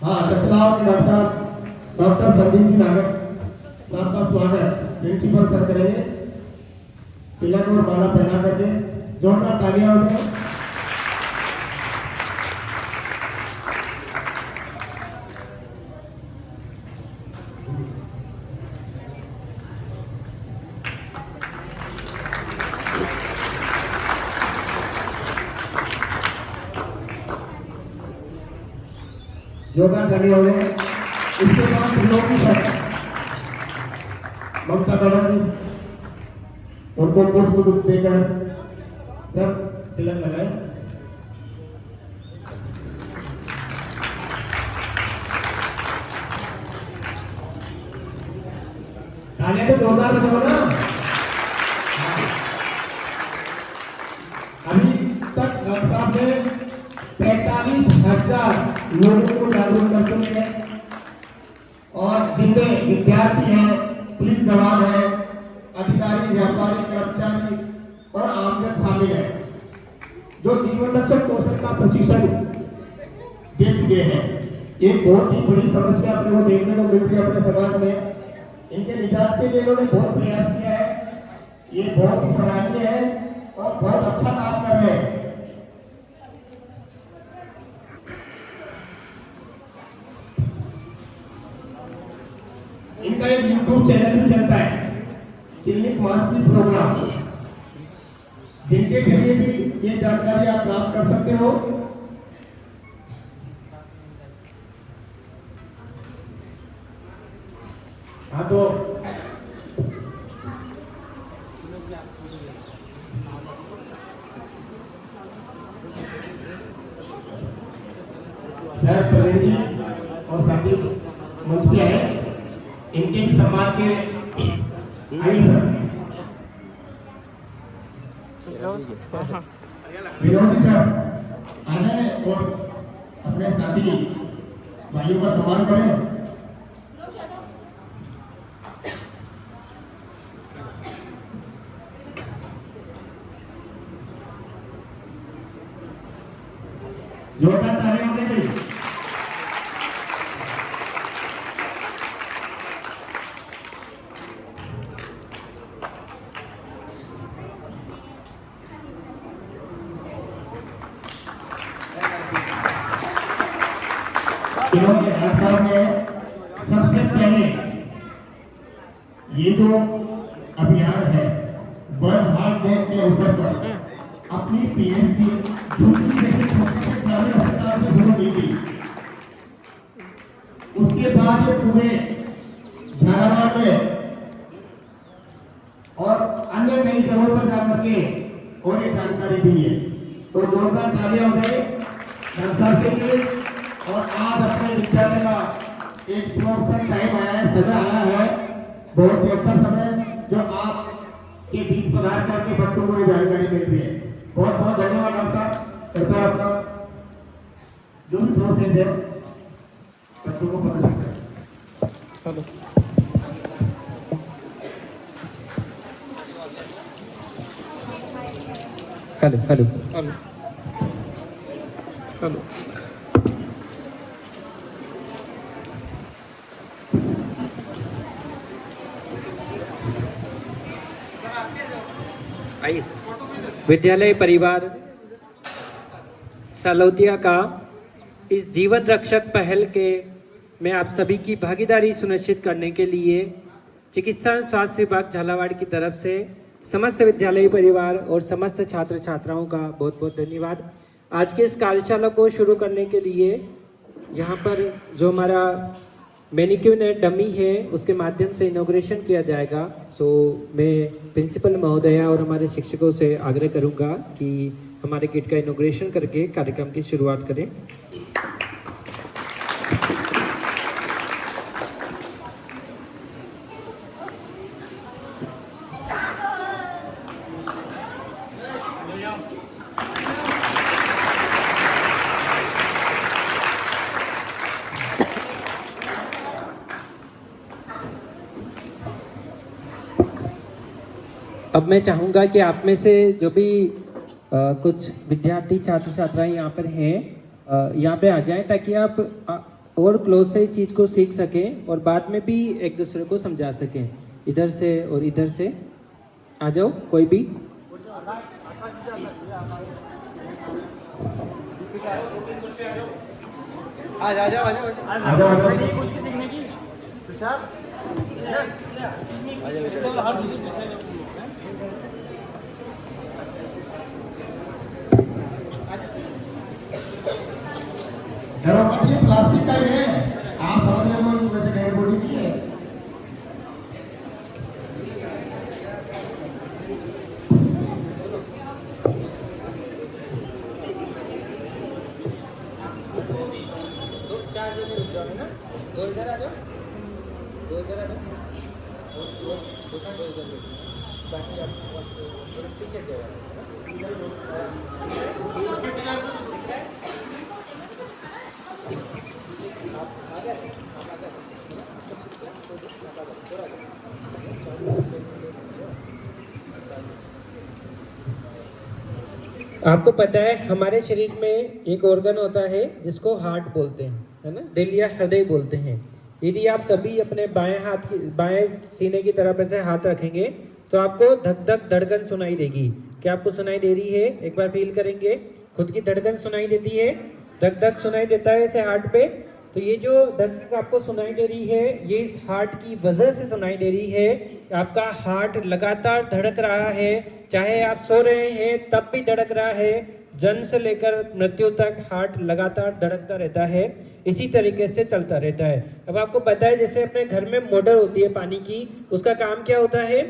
हाँ, चचलाओं के डॉक्टर साहब डॉक्टर संदीप जी नागर साहब का स्वागत प्रिंसिपल सर करेंगे। तिलक और माला पहना करके जोरदार तालियां हो। योगा करने वाले इसके बाद त्रिलोकी सर ममता मैडम जी उनको पुष्प कुछ देकर सब तिलक लगाए। तालियां तो जोरदार बजाओ ना। अभी तक डॉक्टर साहब ने 45,000 लोगों को जागरूक कर चुके हैं और जिनमें विद्यार्थी हैं, पुलिस जवान हैं, अधिकारी, व्यापारी, कर्मचारी और आमजन शामिल है, जो जीवन रक्षक पोषण का प्रशिक्षण दे चुके हैं। एक बहुत ही बड़ी समस्या अपने को देखने को मिलती है अपने समाज में। इनके निजात के लिए इन्होंने बहुत प्रयास किया है। ये बहुत ही सराहनीय है और बहुत अच्छा काम कर रहे हैं। इनका एक यूट्यूब चैनल भी चलता है, क्लिनिक मास्टरी प्रोग्राम, जिनके जरिए भी ये जानकारी आप प्राप्त कर सकते हो। हाँ, तो सर प्रवीण जी और साथी मंच पे है, इनके भी सम्मान के आइए सर। विनोद जी सर आने और अपने साथी भाइयों का सम्मान करें। जोरदार तालियां होनी चाहिए। इन्होंने हर साल में सबसे पहले ये जो अभियान है वर्ल्ड हार्ट डे के अवसर पर अपनी पीएचडी झुमकी जैसे छोटे से प्राइवेट अस्पताल से शुरू की थी। उसके बाद ये पूरे झालावाड़ में और अन्य कई जगहों पर जाकर के और ये जानकारी दी है। तो जोरदार तालियां हो गए संस्था के लिए। और आज अपने विद्यालय का एक सुअवसर टाइम आया है, समय आया है, बहुत ही अच्छा समय जो आप के बीच पधार करके बच्चों को ये जानकारी मिल रही है। बहुत बहुत धन्यवाद डॉक्टर साहब। कृपया अपना जो भी प्रोसेस है बच्चों को प्रदर्शित करें। Hello hello hello hello. आइए सर। विद्यालय परिवार सालोतिया का इस जीवन रक्षक पहल के में आप सभी की भागीदारी सुनिश्चित करने के लिए चिकित्सा एवं स्वास्थ्य विभाग झालावाड़ की तरफ से समस्त विद्यालय परिवार और समस्त छात्र छात्राओं का बहुत बहुत धन्यवाद। आज के इस कार्यशाला को शुरू करने के लिए यहाँ पर जो हमारा मैनिक्यूर डमी है उसके माध्यम से इनॉग्रेशन किया जाएगा। सो मैं प्रिंसिपल महोदया और हमारे शिक्षकों से आग्रह करूँगा कि हमारे किट का इनॉग्रेशन करके कार्यक्रम की शुरुआत करें। अब मैं चाहूँगा कि आप में से जो भी कुछ विद्यार्थी छात्र छात्राएं यहाँ पर हैं यहाँ पे आ जाएं ताकि आप और क्लोज से इस चीज़ को सीख सकें और बाद में भी एक दूसरे को समझा सकें। इधर से और इधर से आ जाओ कोई भी। आ जाओ डरो मत, ये प्लास्टिक का ही है, आप समझ रहे हो वैसे डेड बॉडी की है। दो इधर आ जाओ, दो इधर आ जाओ, बाकी आप पीछे जाओ। आपको पता है हमारे शरीर में एक ऑर्गन होता है जिसको हार्ट बोलते हैं, है ना, दिल या हृदय बोलते हैं। यदि आप सभी अपने बाएं सीने की तरफ ऐसे हाथ रखेंगे तो आपको धक धक धड़कन सुनाई देगी। क्या आपको सुनाई दे रही है? एक बार फील करेंगे, खुद की धड़कन सुनाई देती है, धक धक सुनाई देता है ऐसे हार्ट पे। तो ये जो धक धक आपको सुनाई दे रही है ये इस हार्ट की वजह से सुनाई दे रही है। आपका हार्ट लगातार धड़क रहा है, चाहे आप सो रहे हैं तब भी धड़क रहा है, जन्म से लेकर मृत्यु तक हार्ट लगातार धड़कता रहता है, इसी तरीके से चलता रहता है। अब आपको पता है जैसे अपने घर में मोटर होती है पानी की, उसका काम क्या होता है?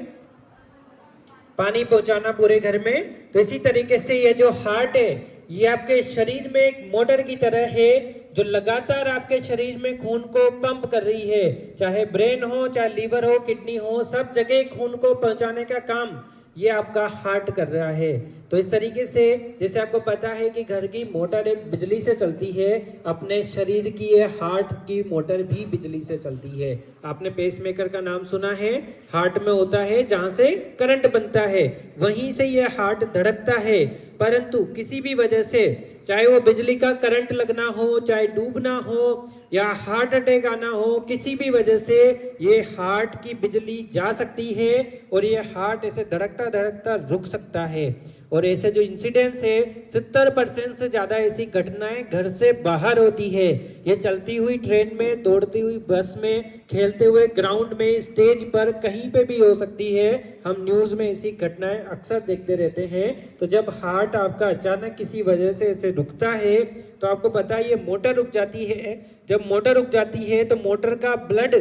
पानी पहुंचाना पूरे घर में। तो इसी तरीके से ये जो हार्ट है ये आपके शरीर में एक मोटर की तरह है जो लगातार आपके शरीर में खून को पंप कर रही है। चाहे ब्रेन हो, चाहे लीवर हो, किडनी हो, सब जगह खून को पहुंचाने का काम ये आपका हार्ट कर रहा है। तो इस तरीके से जैसे आपको पता है कि घर की मोटर एक बिजली से चलती है, अपने शरीर की ये हार्ट की मोटर भी बिजली से चलती है। आपने पेसमेकर का नाम सुना है, हार्ट में होता है जहां से करंट बनता है, वहीं से ये हार्ट धड़कता है। परंतु किसी भी वजह से, चाहे वो बिजली का करंट लगना हो, चाहे डूबना हो या हार्ट अटैक आना हो, किसी भी वजह से ये हार्ट की बिजली जा सकती है और ये हार्ट ऐसे धड़कता धड़कता रुक सकता है। और ऐसे जो इंसिडेंट्स है 70% से ज़्यादा ऐसी घटनाएं घर से बाहर होती है। ये चलती हुई ट्रेन में, दौड़ती हुई बस में, खेलते हुए ग्राउंड में, स्टेज पर, कहीं पे भी हो सकती है। हम न्यूज़ में ऐसी घटनाएं अक्सर देखते रहते हैं। तो जब हार्ट आपका अचानक किसी वजह से ऐसे रुकता है तो आपको पता है ये मोटर रुक जाती है। जब मोटर रुक जाती है तो मोटर का ब्लड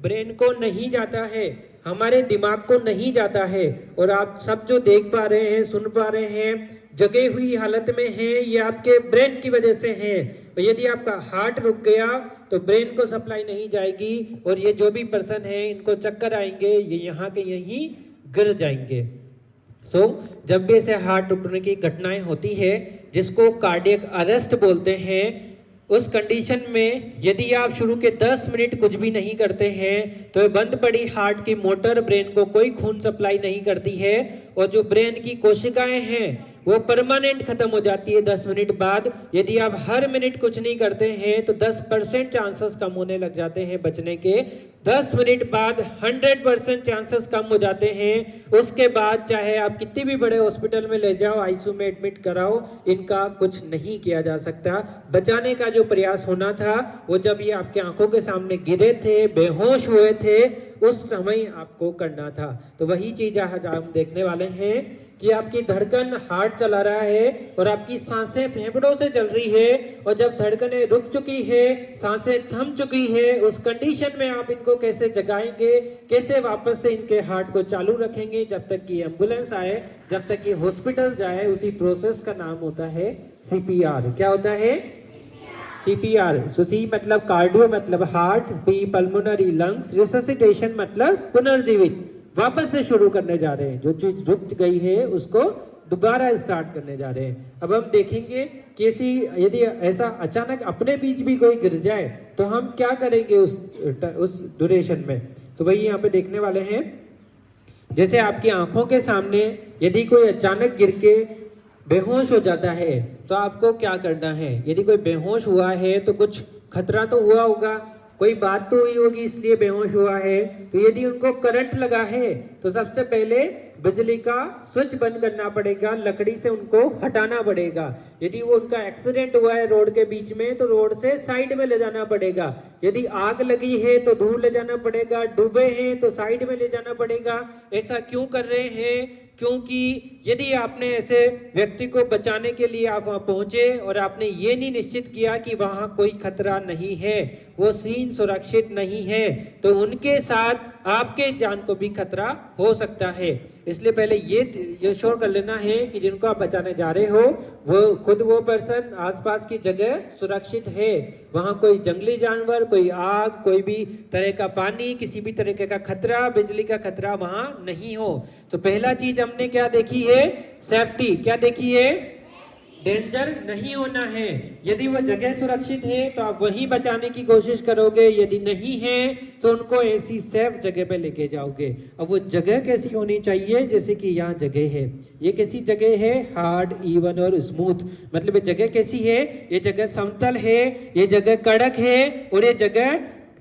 ब्रेन को नहीं जाता है, हमारे दिमाग को नहीं जाता है। और आप सब जो देख पा रहे हैं, सुन पा रहे हैं, जगे हुई हालत में हैं, ये आपके ब्रेन की वजह से हैं। और यदि आपका हार्ट रुक गया तो ब्रेन को सप्लाई नहीं जाएगी और ये जो भी पर्सन है इनको चक्कर आएंगे, ये यहाँ के यहीं गिर जाएंगे। जब भी ऐसे हार्ट रुकने की घटनाएं होती है जिसको कार्डियक अरेस्ट बोलते हैं, उस कंडीशन में यदि आप शुरू के 10 मिनट कुछ भी नहीं करते हैं तो बंद पड़ी हार्ट की मोटर ब्रेन को कोई खून सप्लाई नहीं करती है और जो ब्रेन की कोशिकाएं हैं वो परमानेंट खत्म हो जाती है 10 मिनट बाद। यदि आप हर मिनट कुछ नहीं करते हैं तो 10% चांसेस कम होने लग जाते हैं बचने के। 10 मिनट बाद 100% चांसेस कम हो जाते हैं। उसके बाद चाहे आप कितनी भी बड़े हॉस्पिटल में ले जाओ, आईसीयू में एडमिट कराओ, इनका कुछ नहीं किया जा सकता। बचाने का जो प्रयास होना था वो जब ये आपके आंखों के सामने गिरे थे, बेहोश हुए थे, उस समय आपको करना था। तो वही चीज आज हम देखने वाले हैं कि आपकी धड़कन, हार्ट चला रहा है और आपकी सांसें फेफड़ों से चल रही है और जब धड़कनें रुक चुकी है, सांसें थम चुकी है, उस कंडीशन में आप इनको कैसे जगाएंगे, कैसे वापस से इनके हार्ट को चालू रखेंगे जब तक कि एम्बुलेंस आए, जब तक कि हॉस्पिटल जाए। उसी प्रोसेस का नाम होता है सीपीआर। क्या होता है? सीपीआर। सो सी मतलब कार्डियो मतलब heart, P pulmonary lungs, resuscitation मतलब पुनर्जीवित, वापस से शुरू करने जा रहे हैं। जो चीज रुक गई है उसको दोबारा स्टार्ट करने जा रहे हैं। अब हम देखेंगे कि यदि ऐसा अचानक अपने बीच भी कोई गिर जाए तो हम क्या करेंगे उस ड्यूरेशन में। तो वही यहाँ पे देखने वाले हैं। जैसे आपकी आंखों के सामने यदि कोई अचानक गिर के बेहोश हो जाता है तो आपको क्या करना है। यदि कोई बेहोश हुआ है तो कुछ खतरा तो हुआ होगा, कोई बात तो हुई होगी इसलिए बेहोश हुआ है। तो यदि उनको करंट लगा है तो सबसे पहले बिजली का स्विच बंद करना पड़ेगा, लकड़ी से उनको हटाना पड़ेगा। यदि वो उनका एक्सीडेंट हुआ है रोड के बीच में तो रोड से साइड में ले जाना पड़ेगा। यदि आग लगी है तो दूर ले जाना पड़ेगा, डूबे हैं तो साइड में ले जाना पड़ेगा। ऐसा क्यों कर रहे हैं? क्योंकि यदि आपने ऐसे व्यक्ति को बचाने के लिए आप वहां पहुंचे और आपने ये नहीं निश्चित किया कि वहां कोई खतरा नहीं है, वो सीन सुरक्षित नहीं है, तो उनके साथ आपके जान को भी खतरा हो सकता है। इसलिए पहले ये श्योर कर लेना है कि जिनको आप बचाने जा रहे हो वो पर्सन आसपास की जगह सुरक्षित है, वहां कोई जंगली जानवर, कोई आग, कोई भी तरह का पानी, किसी भी तरीके का खतरा, बिजली का खतरा वहां नहीं हो। तो पहला चीज हमने क्या देखी है? सेफ्टी। क्या देखी है? डेंजर नहीं होना है। यदि वो जगह सुरक्षित है तो आप वहीं बचाने की कोशिश करोगे, यदि नहीं है तो उनको ऐसी सेफ जगह पे लेके जाओगे। अब वो जगह कैसी होनी चाहिए? जैसे कि यहाँ जगह है, ये कैसी जगह है? हार्ड, इवन और स्मूथ। मतलब ये जगह कैसी है? ये जगह समतल है, ये जगह कड़क है और ये जगह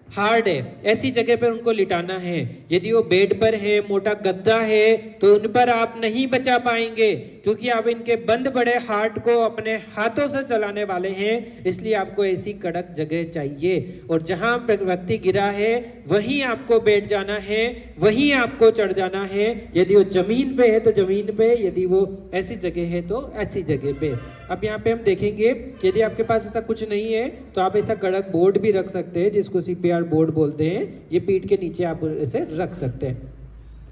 हार्ड है। ऐसी जगह पर उनको लिटाना है। यदि वो बेड पर है, मोटा गद्दा है, तो उन पर आप नहीं बचा पाएंगे, क्योंकि आप इनके बंद बड़े हार्ट को अपने हाथों से चलाने वाले हैं। इसलिए आपको ऐसी कड़क जगह चाहिए और जहां पर व्यक्ति गिरा है वहीं आपको बैठ जाना है, वहीं आपको चढ़ जाना है। यदि वो जमीन पे है तो जमीन पे, यदि वो ऐसी जगह है तो ऐसी जगह पे। अब यहाँ पे हम देखेंगे कि यदि आपके पास ऐसा कुछ नहीं है तो आप ऐसा कड़क बोर्ड भी रख सकते हैं, जिसको CPR बोर्ड बोलते हैं। ये पीठ के नीचे आप इसे रख सकते हैं।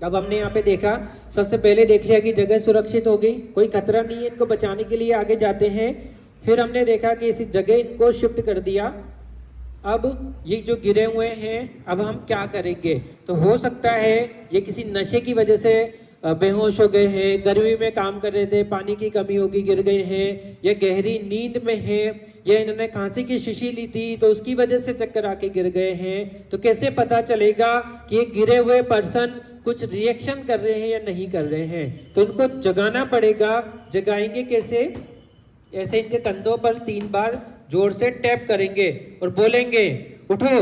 अब हमने यहाँ पे देखा, सबसे पहले देख लिया कि जगह सुरक्षित हो गई, कोई खतरा नहीं है, इनको बचाने के लिए आगे जाते हैं। फिर हमने देखा कि इसी जगह इनको शिफ्ट कर दिया। अब ये जो गिरे हुए हैं, अब हम क्या करेंगे? तो हो सकता है ये किसी नशे की वजह से बेहोश हो गए हैं, गर्मी में काम कर रहे थे, पानी की कमी होगी, गिर गए हैं, या गहरी नींद में है, या इन्होंने खांसी की शीशी ली थी तो उसकी वजह से चक्कर आके गिर गए हैं। तो कैसे पता चलेगा कि ये गिरे हुए पर्सन कुछ रिएक्शन कर रहे हैं या नहीं कर रहे हैं? तो उनको जगाना पड़ेगा। जगाएंगे कैसे? ऐसे इनके कंधों पर 3 बार जोर से टैप करेंगे और बोलेंगे, उठो,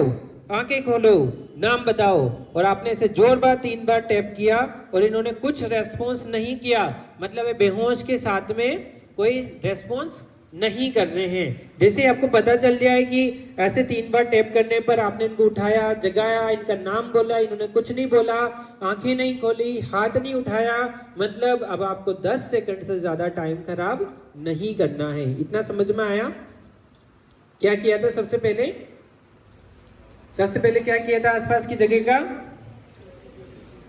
आंखें खोलो, नाम बताओ। और आपने इसे जोर बार 3 बार टैप किया और इन्होंने कुछ रेस्पॉन्स नहीं किया, मतलब ये बेहोश के साथ में कोई रेस्पॉन्स नहीं कर रहे हैं। जैसे आपको पता चल जाए कि ऐसे 3 बार टैप करने पर आपने इनको उठाया, जगाया, इनका नाम बोला, इन्होंने कुछ नहीं बोला, आंखें नहीं खोली, हाथ नहीं उठाया, मतलब अब आपको 10 सेकंड से ज्यादा टाइम खराब नहीं करना है। इतना समझ में आया? क्या किया था सबसे पहले? सबसे पहले क्या किया था? आसपास की जगह का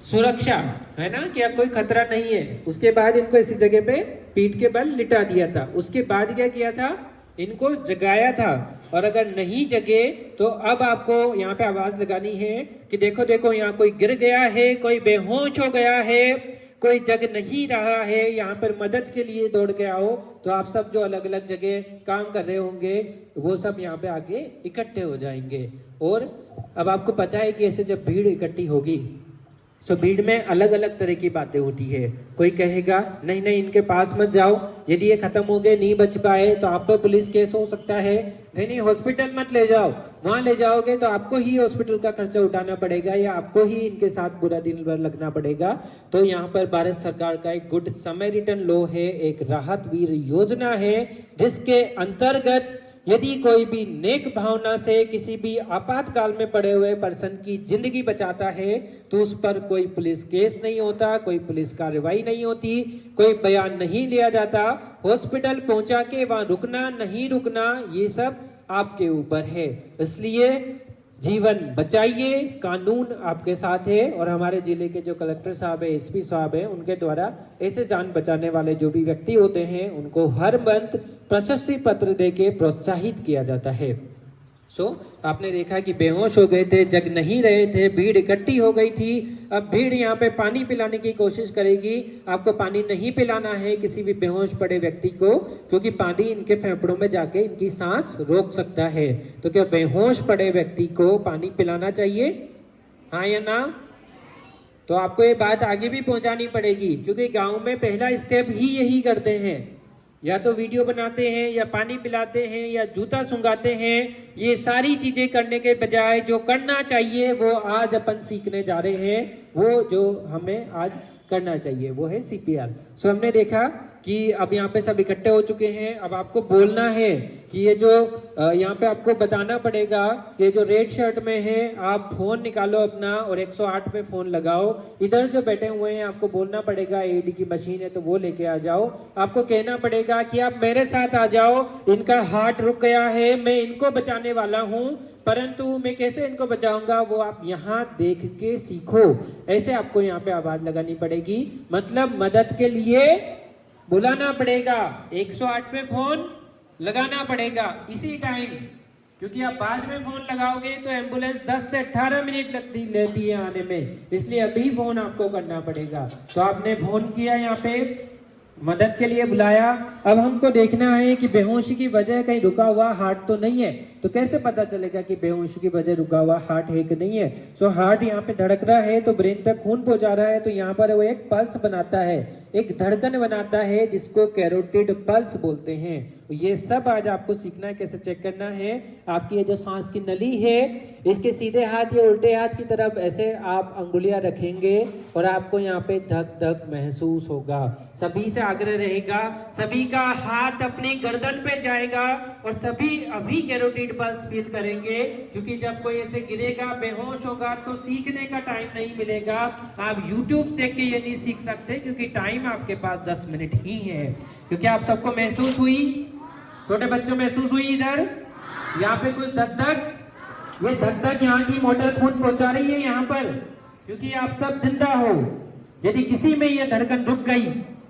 सुरक्षा, है ना, कि अब कोई खतरा नहीं है। उसके बाद इनको इसी जगह पे पीठ के बल लिटा दिया था। उसके बाद क्या किया था? इनको जगाया था। और अगर नहीं जगे तो अब आपको यहाँ पे आवाज लगानी है कि देखो देखो, यहाँ कोई गिर गया है, कोई बेहोश हो गया है, कोई जग नहीं रहा है, यहाँ पर मदद के लिए दौड़ के आओ। तो आप सब जो अलग अलग जगह काम कर रहे होंगे वो सब यहाँ पे आके इकट्ठे हो जाएंगे। और अब आपको पता है कि ऐसे जब भीड़ इकट्ठी होगी तो भीड़ में अलग अलग तरह की बातें होती है। कोई कहेगा नहीं नहीं इनके पास मत जाओ, यदि ये खत्म हो गए, नहीं बच पाए तो आप पर पुलिस केस हो सकता है। नहीं नहीं हॉस्पिटल मत ले जाओ, वहां ले जाओगे तो आपको ही हॉस्पिटल का खर्चा उठाना पड़ेगा या आपको ही इनके साथ पूरा दिन भर लगना पड़ेगा। तो यहाँ पर भारत सरकार का एक गुड समैरिटन लॉ है, एक राहत वीर योजना है, जिसके अंतर्गत यदि कोई भी नेक भावना से किसी भी आपातकाल में पड़े हुए पर्सन की जिंदगी बचाता है तो उस पर कोई पुलिस केस नहीं होता, कोई पुलिस कार्रवाई नहीं होती, कोई बयान नहीं लिया जाता। हॉस्पिटल पहुंचा के वहां रुकना नहीं रुकना ये सब आपके ऊपर है। इसलिए जीवन बचाइए, कानून आपके साथ है। और हमारे जिले के जो कलेक्टर साहब है, SP साहब है, उनके द्वारा ऐसे जान बचाने वाले जो भी व्यक्ति होते हैं उनको हर मंथ प्रशस्ति पत्र देके प्रोत्साहित किया जाता है। आपने देखा कि बेहोश हो गए थे, जग नहीं रहे थे, भीड़ इकट्ठी हो गई थी। अब भीड़ यहाँ पे पानी पिलाने की कोशिश करेगी। आपको पानी नहीं पिलाना है किसी भी बेहोश पड़े व्यक्ति को, क्योंकि पानी इनके फेफड़ों में जाके इनकी सांस रोक सकता है। तो क्या बेहोश पड़े व्यक्ति को पानी पिलाना चाहिए? हाँ या ना? तो आपको ये बात आगे भी पहुंचानी पड़ेगी, क्योंकि गाँव में पहला स्टेप ही यही करते हैं। या तो वीडियो बनाते हैं या पानी पिलाते हैं या जूता सुंघाते हैं, ये सारी चीजें करने के बजाय जो करना चाहिए वो आज अपन सीखने जा रहे हैं। वो जो हमें आज करना चाहिए वो है CPR। सो हमने देखा कि अब यहाँ पे सब इकट्ठे हो चुके हैं। अब आपको बोलना है कि ये जो यहाँ पे आपको बताना पड़ेगा, ये जो रेड शर्ट में है, आप फोन निकालो अपना और 108 पे फोन लगाओ। इधर जो बैठे हुए हैं आपको बोलना पड़ेगा, AED की मशीन है तो वो लेके आ जाओ। आपको कहना पड़ेगा कि आप मेरे साथ आ जाओ, इनका हार्ट रुक गया है, मैं इनको बचाने वाला हूँ, परंतु मैं कैसे इनको बचाऊंगा वो आप यहाँ देख के सीखो। ऐसे आपको यहाँ पे आवाज लगानी पड़ेगी, मतलब मदद के लिए बुलाना पड़ेगा, 108 पे फोन लगाना पड़ेगा इसी टाइम, क्योंकि आप बाद में फोन लगाओगे तो एम्बुलेंस 10 से 18 मिनट लेती है आने में, इसलिए अभी फोन आपको करना पड़ेगा। तो आपने फोन किया, यहाँ पे मदद के लिए बुलाया। अब हमको देखना है कि बेहोशी की वजह कहीं रुका हुआ हार्ट तो नहीं है। तो कैसे पता चलेगा कि बेहोशी की वजह रुका हुआ हार्ट है कि नहीं है? सो हार्ट यहाँ पे धड़क रहा है तो ब्रेन तक खून पहुंचा रहा है, तो यहाँ पर वो एक पल्स बनाता है, एक धड़कन बनाता है जिसको कैरोटिड पल्स बोलते हैं। ये सब आज आपको सीखना है, कैसे चेक करना है। आपकी ये जो सांस की नली है, इसके सीधे हाथ या उल्टे हाथ की तरफ ऐसे आप अंगुलियां रखेंगे और आपको यहाँ पे धक धक महसूस होगा। सभी से आग्रह रहेगा, सभी का हाथ अपनी गर्दन पे जाएगा और सभी अभी कैरोटिड पल्स फील करेंगे, क्योंकि जब कोई ऐसे गिरेगा, बेहोश होगा तो सीखने का टाइम नहीं मिलेगा। आप YouTube देख के ये नहीं सीख सकते, क्योंकि टाइम आपके पास 10 मिनट ही है। क्योंकि आप सबको महसूस हुई, छोटे बच्चों महसूस हुई इधर यहाँ पे कुछ धक धक, ये धक धक यहाँ की मोटर खून पहुंचा रही है यहाँ पर, क्योंकि आप सब जिंदा हो। यदि किसी में ये धड़कन रुक गई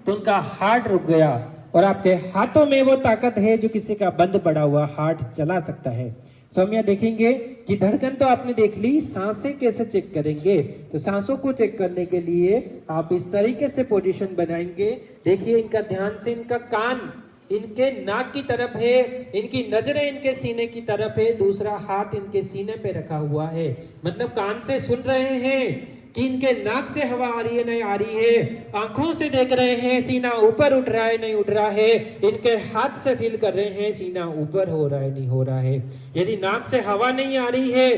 तो उनका हार्ट रुक गया, और आपके हाथों में वो ताकत है जो किसी का बंद पड़ा हुआ हार्ट चला सकता है। सो हम यहाँ देखेंगे कि धड़कन तो आपने देख ली, सांसें कैसे चेक करेंगे। तो सांसों को चेक करने के लिए आप इस तरीके से पोजीशन बनाएंगे। देखिए इनका ध्यान से, इनका कान इनके नाक की तरफ है, इनकी नजरें इनके सीने की तरफ है, दूसरा हाथ इनके सीने पे रखा हुआ है। मतलब कान से सुन रहे हैं कि इनके नाक से हवा आ रही है नहीं आ रही है, आंखों से देख रहे हैं सीना ऊपर उठ रहा है नहीं उठ रहा है, इनके हाथ से फील कर रहे हैं सीना ऊपर हो रहा है नहीं हो रहा है। यदि नाक से हवा नहीं आ रही है,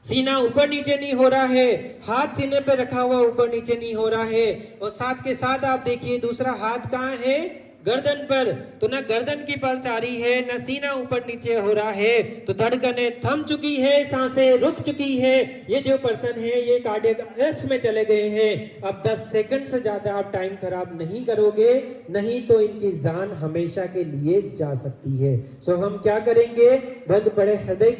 सीना ऊपर नीचे नहीं हो रहा है, हाथ सीने पे रखा हुआ ऊपर नीचे नहीं हो रहा है, और साथ के साथ आप देखिए दूसरा हाथ कहाँ है, गर्दन पर, तो ना गर्दन की पल्स आ रही है, ना सीना ऊपर नीचे हो रहा है, तो धड़कनें थम चुकी है, सांसें रुक चुकी है। ये जो पर्सन है ये कार्डियक अरेस्ट में चले गए हैं। अब 10 सेकंड से ज्यादा आप टाइम खराब नहीं करोगे, नहीं तो इनकी जान हमेशा के लिए जा सकती है। सो हम क्या करेंगे, बंद पड़े हृदय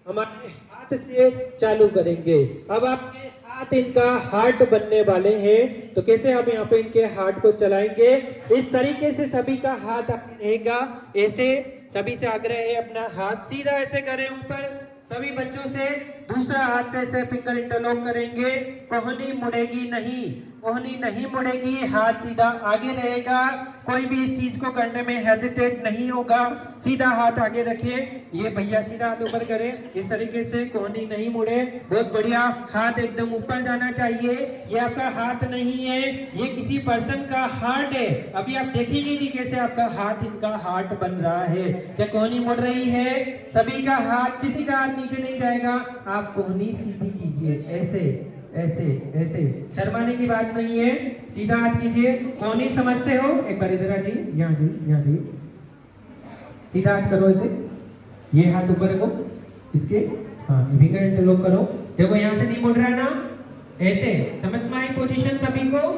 हमारे हाथ से चालू करेंगे। अब आपके हाथ इनका हार्ट बनने वाले हैं, तो कैसे हम यहाँ पे इनके हार्ट को चलाएंगे, इस तरीके से सभी का हाथ आगे रहेगा। ऐसे सभी से आग्रह है अपना हाथ सीधा ऐसे करें ऊपर, सभी बच्चों से दूसरा हाथ से ऐसे फिंगर इंटरलॉक करेंगे, कोहनी मुड़ेगी नहीं, कोहनी नहीं मुड़ेगी, हाथ सीधा आगे रहेगा, कोई भी इस चीज को करने में हेजिटेट नहीं होगा, सीधा हाथ आगे रखें। ये भैया सीधा हाथ ऊपर करें इस तरीके से, कोहनी नहीं मुड़े, बहुत बढ़िया, हाथ एकदम ऊपर जाना चाहिए। ये आपका हाथ नहीं है, ये किसी पर्सन का हार्ट है। अभी आप देखेंगे कि कैसे आपका हाथ इनका हार्ट बन रहा है। क्या कोहनी मुड़ रही है? सभी का हाथ, किसी का हाथ नीचे नहीं जाएगा, आप कोहनी सीधी कीजिए, ऐसे ऐसे ऐसे, शर्माने की बात नहीं है, सीधा हाथ कीजिए। कोहनी समझते हो? एक बार इधर आ जाइए, यहाँ जी, यहाँ जी, सीधा हाथ करो ऐसे, ये हाथ ऊपर रखो इसके, हाँ फिंगर इंटरलॉक करो, देखो यहाँ से नहीं मुड़ रहा ना, ऐसे समझ में आई पोजीशन सभी को?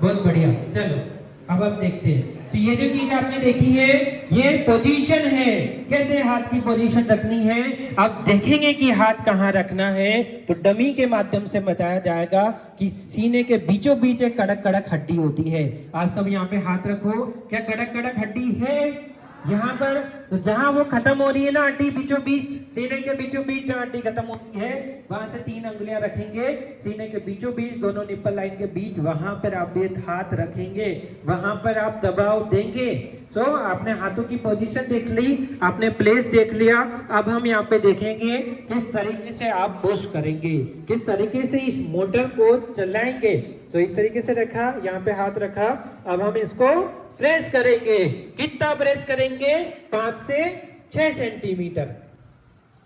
बहुत बढ़िया। चलो अब आप देखते हैं, तो ये जो चीज आपने देखी है ये पोजीशन है, कैसे हाथ की पोजीशन रखनी है। अब देखेंगे कि हाथ कहाँ रखना है, तो डमी के माध्यम से बताया जाएगा कि सीने के बीचों बीच एक कड़क कड़क हड्डी होती है। आप सब यहाँ पे हाथ रखो, क्या कड़क कड़क हड्डी है यहाँ पर? तो जहां वो खत्म हो रही है ना हड्डी बीचों बीच, सीने के बीचों बीच जहां हड्डी खत्म होती है, वहां से 3 अंगुलियां रखेंगे सीने के बीचों बीच, दोनों निप्पल लाइन के बीच, वहां पर आप एक हाथ रखेंगे, वहां पर आप दबाव देंगे। सो आपने हाथों की पोजीशन देख ली, आपने प्लेस देख लिया। अब हम यहाँ पे देखेंगे किस तरीके से आप पुश करेंगे, किस तरीके से इस मोटर को चलाएंगे। सो इस तरीके से रखा, यहाँ पे हाथ रखा, अब हम इसको प्रेस करेंगे। कितना प्रेस करेंगे? 5 से 6 सेंटीमीटर,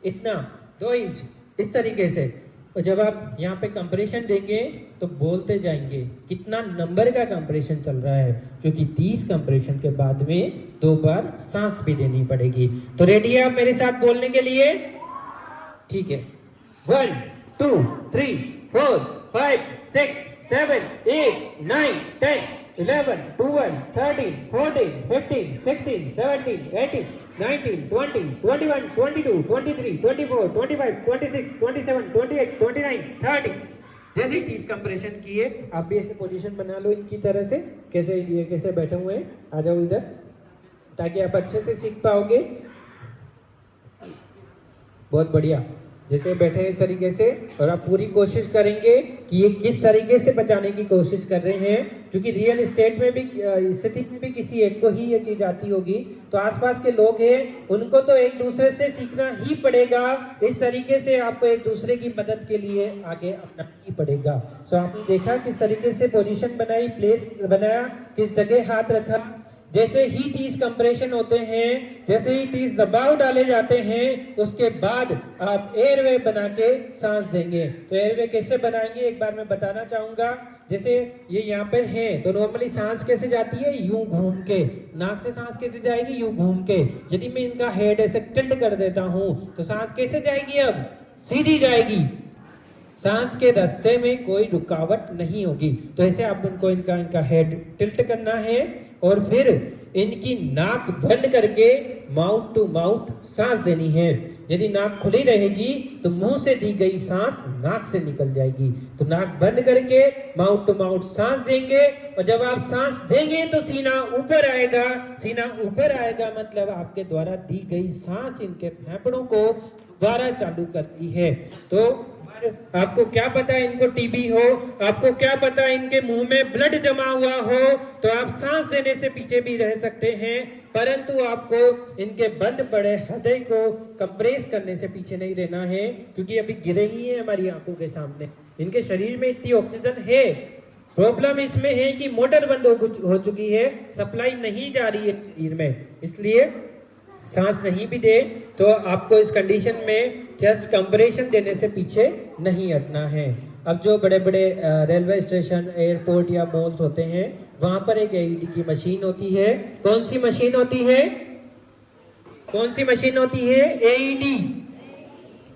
इतना 2 इंच, इस तरीके से। और जब आप यहाँ पे कंप्रेशन देंगे तो बोलते जाएंगे कितना नंबर का कंप्रेशन चल रहा है, क्योंकि 30 कंप्रेशन के बाद में 2 बार सांस भी देनी पड़ेगी। तो रेडी है आप मेरे साथ बोलने के लिए? ठीक है। 1 2 3 4 5 6 7 8 9 10 11 12 13 14 15 16 17 18 19 20 21 22 23 24 25 26 27 28 29 30। जैसे ही 30 कंप्रेशन किए आप भी ऐसे पोजीशन बना लो इनकी तरह से, कैसे ये कैसे बैठे हुए हैं, आ जाओ इधर, ताकि आप अच्छे से सीख पाओगे। बहुत बढ़िया, जैसे बैठे इस तरीके से। और आप पूरी कोशिश करेंगे कि ये किस तरीके से बचाने की कोशिश कर रहे हैं, क्योंकि रियल स्टेट में भी स्थिति में भी किसी एक को ही ये चीज आती होगी, तो आसपास के लोग हैं उनको तो एक दूसरे से सीखना ही पड़ेगा। इस तरीके से आपको एक दूसरे की मदद के लिए आगे अपनाना ही पड़ेगा। सो आपने देखा किस तरीके से पोजीशन बनाई, प्लेस बनाया, किस जगह हाथ रखा। जैसे ही 30 कंप्रेशन होते हैं, जैसे ही 30 दबाव डाले जाते हैं, उसके बाद आप एयरवे बना के सांस देंगे। तो एयरवे कैसे बनाएंगे एक बार मैं बताना चाहूंगा। जैसे ये यहाँ पर है तो नॉर्मली सांस कैसे जाती है? यूं घूम के। नाक से सांस कैसे जाएगी? यूं घूम के। यदि मैं इनका हेड ऐसे टिल्ट कर देता हूं तो सांस कैसे जाएगी? अब सीधी जाएगी, सांस के रास्ते में कोई रुकावट नहीं होगी। तो ऐसे आप इनको इनका हेड टिल्ट करना है और फिर इनकी नाक बंद करके माउथ टू माउथ सांस देनी है। यदि नाक खुली रहेगी तो मुंह से दी गई सांस नाक से निकल जाएगी। तो नाक बंद करके माउथ टू माउथ सांस देंगे, और जब आप सांस देंगे तो सीना ऊपर आएगा। सीना ऊपर आएगा मतलब आपके द्वारा दी गई सांस इनके फेफड़ों को दोबारा चालू करती है। तो आपको क्या पता इनको टीबी हो, आपको क्या पता इनके मुंह में ब्लड जमा हुआ हो, तो आप सांस देने से पीछे भी रह सकते हैं, परंतु आपको इनके बंद पड़े हृदय को कंप्रेस करने से पीछे नहीं रहना है, क्योंकि अभी गिरे ही है हमारी आंखों के सामने। इनके शरीर में इतनी ऑक्सीजन है, प्रॉब्लम इसमें है कि मोटर बंद हो चुकी है, सप्लाई नहीं जा रही है शरीर में, इसलिए सांस नहीं भी दे तो आपको इस कंडीशन में चेस्ट कंप्रेशन देने से पीछे नहीं हटना है। अब जो बड़े बड़े रेलवे स्टेशन, एयरपोर्ट या मॉल्स होते हैं, वहां पर एक एईडी की मशीन होती है। कौन सी मशीन होती है? कौन सी मशीन होती है? AED,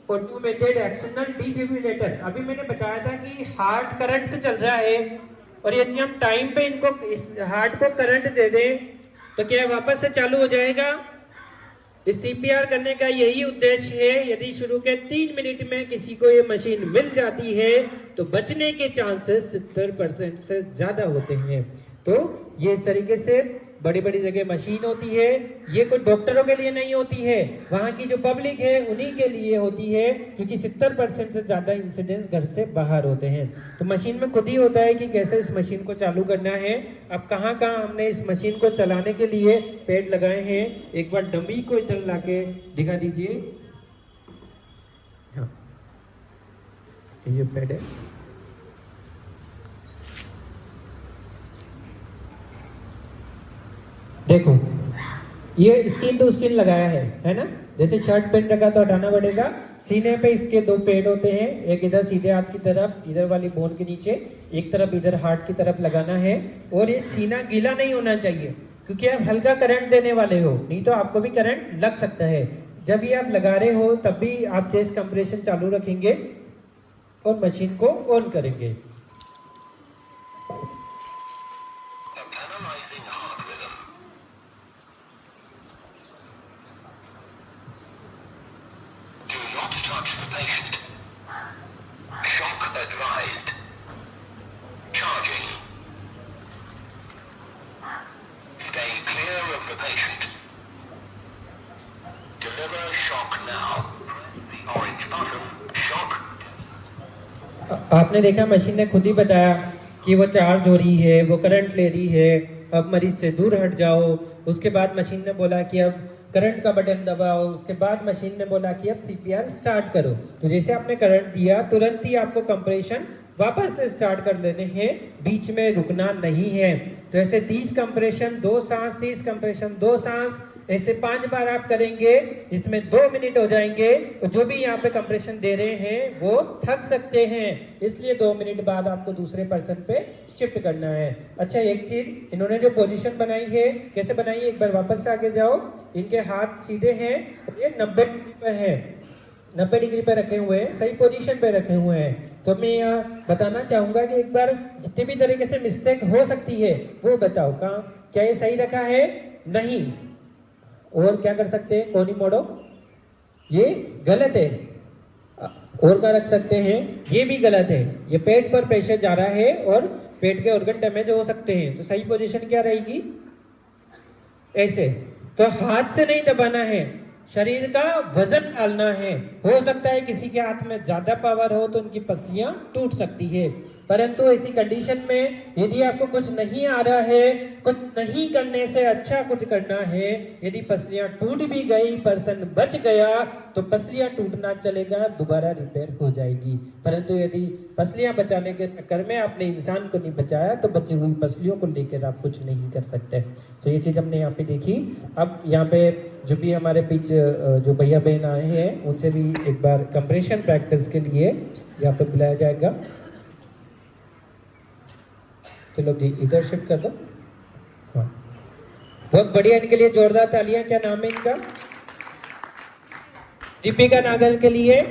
automated external defibrillator. अभी मैंने बताया था कि हार्ट करंट से चल रहा है, और यदि हम टाइम पे इनको इस हार्ट को करंट दे दें तो क्या वापस से चालू हो जाएगा? इस सीपीआर करने का यही उद्देश्य है। यदि शुरू के 3 मिनट में किसी को ये मशीन मिल जाती है तो बचने के चांसेस 70% से ज्यादा होते हैं। तो ये इस तरीके से बड़ी बड़ी जगह मशीन होती है। ये कोई डॉक्टरों के लिए नहीं होती है, वहाँ की जो पब्लिक है उन्हीं के लिए होती है, क्योंकि 70% से ज्यादा इंसिडेंट्स घर से बाहर होते हैं। तो मशीन में खुद ही होता है कि कैसे इस मशीन को चालू करना है। अब कहाँ कहाँ हमने इस मशीन को चलाने के लिए पैड लगाए हैं, एक बार डमी को इधर लाके दिखा दीजिए। हाँ, ये पैड है। देखो ये स्किन टू स्किन लगाया है ना। जैसे शर्ट पहन रखा तो हटाना पड़ेगा। सीने पे इसके 2 पेड होते हैं, एक इधर सीधे हाथ की तरफ, इधर वाली बोन के नीचे, एक तरफ इधर हार्ट की तरफ लगाना है। और ये सीना गीला नहीं होना चाहिए, क्योंकि आप हल्का करंट देने वाले हो, नहीं तो आपको भी करंट लग सकता है। जब ये आप लगा रहे हो तब भी आप चेस्ट कंप्रेशन चालू रखेंगे और मशीन को ऑन करेंगे। आपने देखा मशीन ने खुद ही बताया कि वो चार्ज हो रही है, वो करंट ले रही है, अब मरीज से दूर हट जाओ। उसके बाद मशीन ने बोला कि अब करंट का बटन दबाओ। उसके बाद मशीन ने बोला कि अब सीपीआर स्टार्ट करो। तो जैसे आपने करंट दिया तुरंत ही आपको कंप्रेशन वापस से स्टार्ट कर लेने हैं, बीच में रुकना नहीं है। तो ऐसे 30 कंप्रेशन 2 सांस, 30 कंप्रेशन 2 सांस, ऐसे 5 बार आप करेंगे, इसमें 2 मिनट हो जाएंगे। तो जो भी यहाँ पे कंप्रेशन दे रहे हैं वो थक सकते हैं, इसलिए 2 मिनट बाद आपको दूसरे पर्सन पे शिफ्ट करना है। अच्छा, एक चीज, इन्होंने जो पोजीशन बनाई है, कैसे बनाई है, एक बार वापस से आगे जाओ। इनके हाथ सीधे हैं, ये 90 डिग्री पर है, 90 डिग्री पे रखे हुए हैं, सही पोजीशन पे रखे हुए हैं। तो मैं यहाँ बताना चाहूंगा कि एक बार जितनी भी तरीके से मिस्टेक हो सकती है वो बताओ। कहाँ, क्या ये सही रखा है? नहीं। और क्या कर सकते हैं? कोनी मोड़ो, ये गलत है। और क्या रख सकते हैं? ये भी गलत है, ये पेट पर प्रेशर जा रहा है और पेट के ऑर्गन डैमेज हो सकते हैं। तो सही पोजीशन क्या रहेगी? ऐसे। तो हाथ से नहीं दबाना है, शरीर का वजन डालना है। हो सकता है किसी के हाथ में ज्यादा पावर हो तो उनकी पसलियां टूट सकती है, परंतु ऐसी कंडीशन में यदि आपको कुछ नहीं आ रहा है, कुछ नहीं करने से अच्छा कुछ करना है, यदि पसलियां टूट भी गई, पर्सन बच गया, तो पसलियां टूटना चलेगा, दोबारा रिपेयर हो जाएगी। परंतु यदि पसलियां बचाने के चक्कर में आपने इंसान को नहीं बचाया तो बची हुई पसलियों को लेकर आप कुछ नहीं कर सकते। तो ये चीज हमने यहाँ पे देखी। अब यहाँ पे जो भी हमारे पीछे जो भैया बहन आए हैं उनसे भी एक बार कंप्रेशन प्रैक्टिस के लिए यहाँ पे बुलाया जाएगा। चलो जी, इधर शिफ्ट कर दो। हाँ, बहुत बढ़िया, इनके लिए जोरदार तालियां। क्या नाम है इनका? दीपिका नागर के लिए।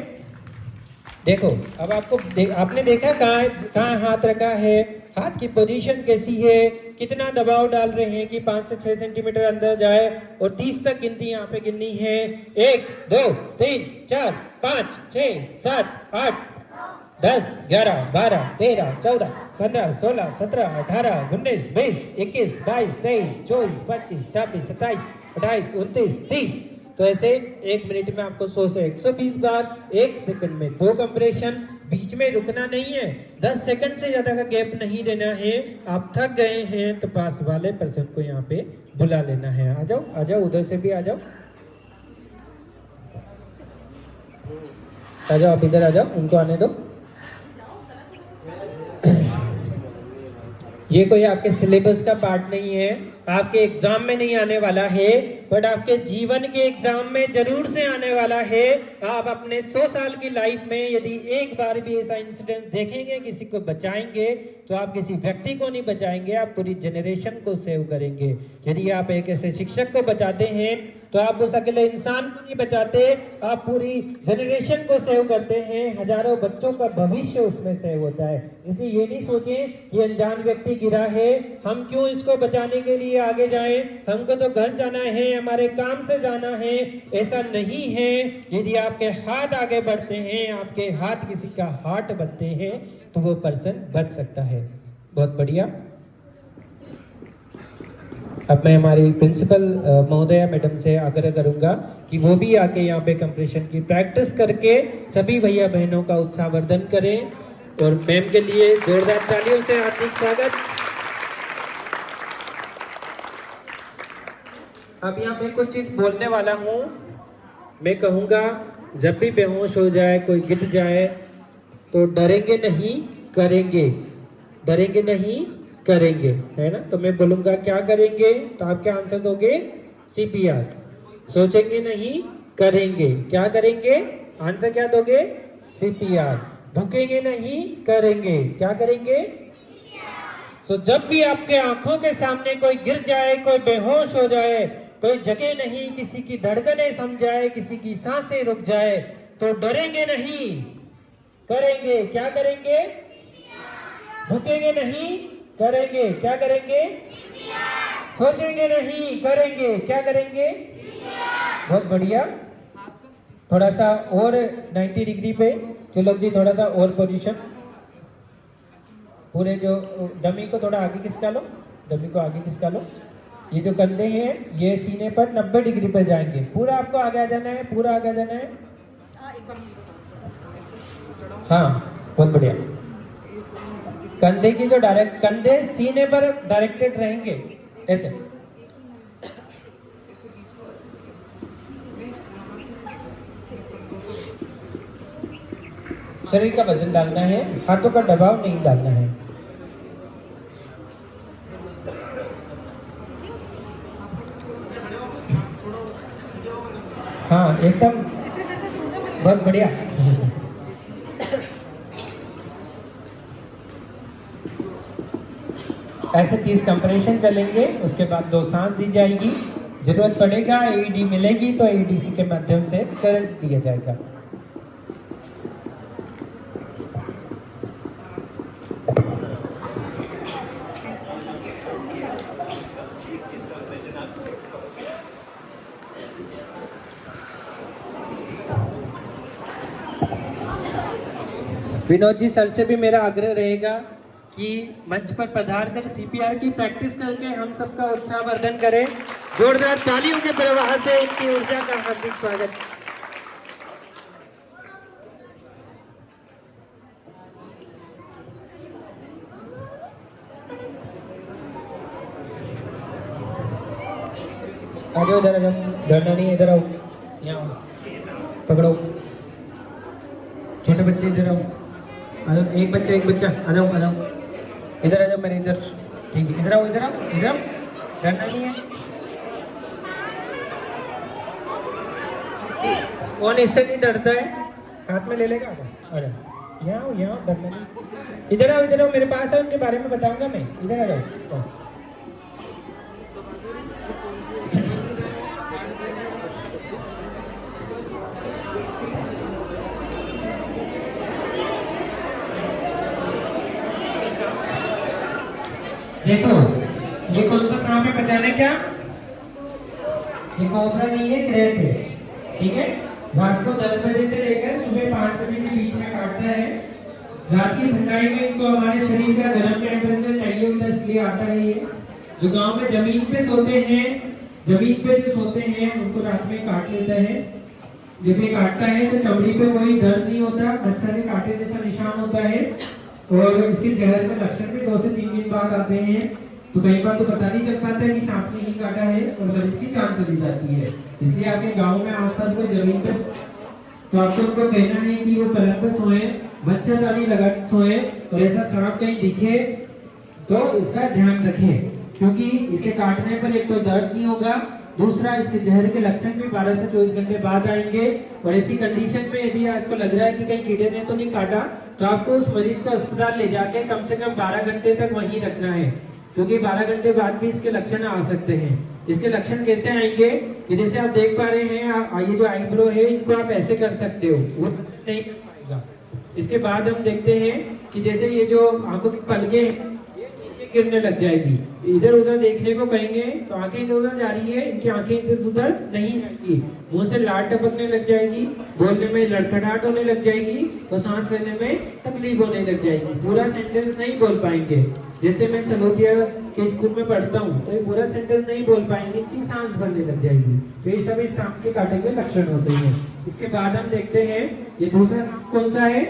देखो, अब आपको आपने देखा कहाँ हाथ रखा है, हाथ की पोजीशन कैसी है, कितना दबाव डाल रहे हैं कि 5 से 6 सेंटीमीटर अंदर जाए, और 30 तक गिनती यहाँ पे गिननी है। 1 2 3 4 5 6 7 8 10 11 12 13 14 15 16 17 18 19 20 21 22 23 24 25 26 27 28 29 30। तो ऐसे 1 मिनट में आपको 100 से 120 बार, 1 सेकंड में 2 कंप्रेशन, बीच में रुकना नहीं है, 10 सेकंड से ज्यादा का गैप नहीं देना है। आप थक गए हैं तो पास वाले पर्सन को यहाँ पे बुला लेना है। आ जाओ, आ जाओ, उधर से भी आ जाओ, आ जाओ, आप इधर आ जाओ, उनको आने दो। ये कोई आपके सिलेबस का पार्ट नहीं है, आपके एग्जाम में नहीं आने वाला है, बट आपके जीवन के एग्जाम में जरूर से आने वाला है। आप अपने 100 साल की लाइफ में यदि एक बार भी ऐसा इंसिडेंट देखेंगे, किसी को बचाएंगे, तो आप किसी व्यक्ति को नहीं बचाएंगे, आप पूरी जनरेशन को सेव करेंगे। यदि आप एक ऐसे शिक्षक को बचाते हैं तो आप उस अकेले इंसान को नहीं बचाते, आप पूरी जनरेशन को सेव करते हैं, हजारों बच्चों का भविष्य उसमें सेव होता है। इसलिए ये नहीं सोचें कि अनजान व्यक्ति गिरा है, हम क्यों इसको बचाने के लिए आगे जाएं, हमको तो घर जाना है, हमारे काम से जाना है। ऐसा नहीं है। यदि आपके हाथ आगे बढ़ते हैं, आपके हाथ किसी का हार्ट बनते हैं, तो वो पर्सन बच सकता है। बहुत बढ़िया। अब मैं हमारी प्रिंसिपल महोदया मैडम से आग्रह करूंगा कि वो भी आके यहाँ पे कंप्रेशन की प्रैक्टिस करके सभी भैया बहनों का उत्साहवर्धन करें। और मैम के लिए जोरदार तालियों से हार्दिक स्वागत। अब यहाँ पे कुछ चीज बोलने वाला हूँ, मैं कहूँगा जब भी बेहोश हो जाए, कोई गिर जाए, तो डरेंगे नहीं, करेंगे, डरेंगे नहीं, करेंगे, है ना। तो मैं बोलूंगा क्या करेंगे, तो आप क्या आंसर दोगे? CPR। सोचेंगे नहीं, करेंगे, क्या करेंगे? आंसर क्या दोगे? CPR। भूकेंगे नहीं, करेंगे, क्या करेंगे? तो जब भी आपके आंखों के सामने कोई गिर जाए, कोई बेहोश हो जाए, कोई जगह नहीं, किसी की धड़कनें थम जाए, किसी की सांसें रुक जाए, तो डरेंगे नहीं, करेंगे, क्या करेंगे? भूकेंगे नहीं, करेंगे, क्या करेंगे? सोचेंगे नहीं, करेंगे, क्या करेंगे? बहुत बढ़िया। थोड़ा सा और 90 डिग्री पे चलो जी, थोड़ा सा और पोजीशन, पूरे जो डमी को थोड़ा आगे खिसका लो, डमी को आगे खिसका लो। ये जो कंधे हैं ये सीने पर 90 डिग्री पर जाएंगे, पूरा आपको आगे आ जाना है, पूरा आगे आ जाना है। हाँ, बहुत बढ़िया। कंधे की जो डायरेक्ट, कंधे सीने पर डायरेक्टेड रहेंगे, ऐसे। शरीर का वजन डालना है, हाथों का दबाव नहीं डालना है। हाँ एकदम बहुत बढ़िया। ऐसे 30 कंप्रेशन चलेंगे, उसके बाद 2 सांस दी जाएगी। जरूरत पड़ेगा एईडी मिलेगी तो एईडीसी के माध्यम से करंट दिया जाएगा। विनोद जी सर से भी मेरा आग्रह रहेगा कि मंच पर पधार कर सीपीआर की प्रैक्टिस करके हम सबका उत्साहवर्धन करें। जोरदार तालियों के प्रवाह से इनकी ऊर्जा का हार्दिक स्वागत। आ जाओ इधर, आ जाओ, डरना नहीं, इधर आओ, यहाँ आओ, पकड़ो। छोटे बच्चे इधर आओ, आ जाओ, एक बच्चा, आ जाओ, आ जाओ, इधर आ जाओ, मेरे इधर, ठीक है, इधर आओ, इधर आओ, इधर आओ, डरना नहीं है। कौन इससे नहीं डरता है? हाथ में ले लेगा, आ जाओ, यहाँ आओ, यहाँ डरना नहीं। इधर आओ, मेरे पास आओ, उनके बारे में बताऊंगा मैं, इधर आ जाओ। देखो ये कौन सा सांप है पहचाने क्या? ये कोबरा नहीं है, क्रेट है, ठीक है। रात को 10 बजे से लेकर सुबह 5 बजे के बीच में काटता है। रात की ठंडाई में इनको हमारे शरीर का गर्म टेम्परेचर चाहिए होता है, इसलिए आता है ये। जो गांव में जमीन पे सोते हैं उनको रात में काट लेता है। जब ये काटता है तो चमड़ी पे कोई दर्द नहीं होता, मच्छर के कांटे जैसा निशान होता है। और इसके जहर में लक्षण भी 2 से 3 दिन बाद आते हैं। तो कई बार तो पता नहीं चल पाता है कि सांप ने ही काटा है और मरीज की जान चली जाती है। इसलिए आपके गांव में आसपास कोई जमीन पर तो आपको उनको कहना है कि वो पलंग पर सोए, मच्छरदानी लगा सोए, और ऐसा सांप कहीं दिखे तो इसका ध्यान रखें, क्योंकि इसके काटने पर एक तो दर्द नहीं होगा, दूसरा इसके जहर के लक्षण भी 12 से 24 घंटे बाद आएंगे। और ऐसी कंडीशन में यदि आपको लग रहा है कि कहीं कीड़े ने तो नहीं काटा, तो आपको उस मरीज को अस्पताल ले जाके कम से कम 12 घंटे तक वहीं रखना है, क्योंकि 12 घंटे बाद भी इसके लक्षण आ सकते हैं। इसके लक्षण कैसे आएंगे कि जैसे आप देख पा रहे हैं, ये जो आईब्रो है इनको आप ऐसे कर सकते हो, वो नहीं कर पाएगा। इसके बाद हम देखते हैं कि जैसे ये जो आंखों की पलकें गिरने लग जाएगी, इधर उधर देखने को कहेंगे तो आंखें इधर उधर जा रही है, इनकी आंखें इधर उधर नहीं जाएगी, मुंह से लार टपकने लग जाएगी, बोलने में लड़खड़ाहट होने लग जाएगी, और सांस लेने में तकलीफ होने लग जाएगी, पूरा सेंटेंस नहीं बोल पाएंगे। जैसे मैं सलोतिया के स्कूल में पढ़ता हूँ तो ये पूरा सेंटेंस नहीं बोल पाएंगे, इनकी सांस भरने लग जाएगी। तो ये सभी सांप के काटे के लक्षण होते हैं। इसके बाद हम देखते हैं ये दूसरा सांप कौन सा है,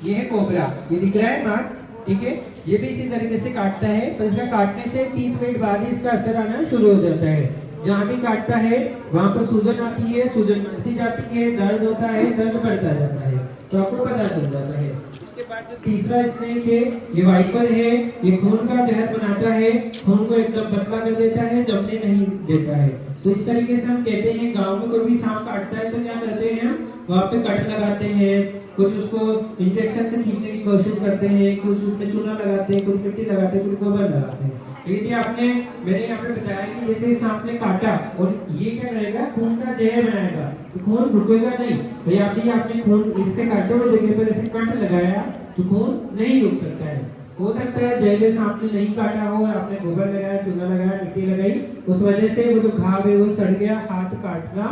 ये है कोबरा, ये दिख रहा है नाक, ठीक है। ये भी इसी तरीके से काटता है, पर इसका काटने से 30 मिनट बाद ही इसका असर आना शुरू हो जाता है। जहाँ भी काटता है वहाँ पर सूजन आती है, सूजन बढ़ती जाती है, दर्द होता है, दर्द बढ़ता जाता है, तो आपको पता चल जाता है। इसके बाद जो तीसरा स्नेक है, ये वाइपर है, ये खून का जहर बनाता है, खून को एकदम पतला कर देता है, जमने नहीं देता है। तो इस तरीके से हम कहते हैं गाँव में कोई भी सांप काटता है तो क्या करते हैं, वहाँ पे कट लगाते हैं, कुछ उसको इंजेक्शन से खींचने की कोशिश करते हैं, कुछ उसमें चूना लगाते हैं, कुछ मिट्टी लगाते हैं, कुछ गोबर लगाते हैं। लेकिन आपने मैंने यहाँ पे बताया कि जैसे सांप ने काटा और ये क्या करेगा, खून का जहर बनाएगा, तो खून रुकेगा नहीं। तो आपने खून इससे काटे हुए जगह पर ऐसे कट लगाया तो खून नहीं रुक सकता है। हो सकता है जैसे सांप ने नहीं काटा हो, आपने गोबर लगाया, चूना लगाया, मिट्टी लगाई, उस वजह से वो जो घाव है वो सड़ गया, हाथ काटना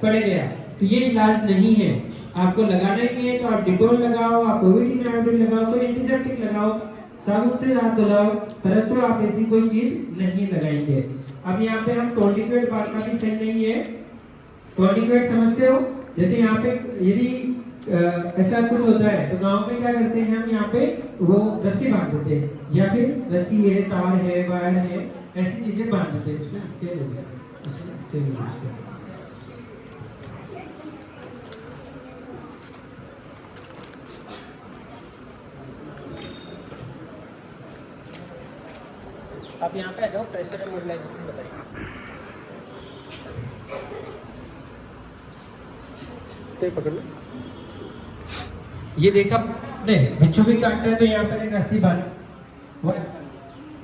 पड़ गया। तो ये इलाज नहीं है। आपको लगाना ही है तो आप डिटोल लगाओ, आप कोविड-19 लगाओ, कोई एंटीसेप्टिक लगाओ, साबुन से हाथ धुलाओ, परंतु आप ऐसी कोई चीज नहीं लगाएंगे। अब यहाँ पे हम टोर्निकेट बात का भी सही नहीं है। टोर्निकेट समझते हो, जैसे यहाँ पे यदि ऐसा कुछ होता है तो गांव में क्या करते हैं, हम यहाँ पे वो रस्सी बांध देते हैं, या फिर रस्सी है, तार है, वायर है, ऐसी चीजें बांध देते हैं। आप यहाँ पे आ जाओ, प्रेशर एंड मोबिलाइजेशन बताइए। तो पकड़ लो। ये देखा आपने, बिच्छू भी काटते हैं तो यहाँ पर एक रस्सी बांध,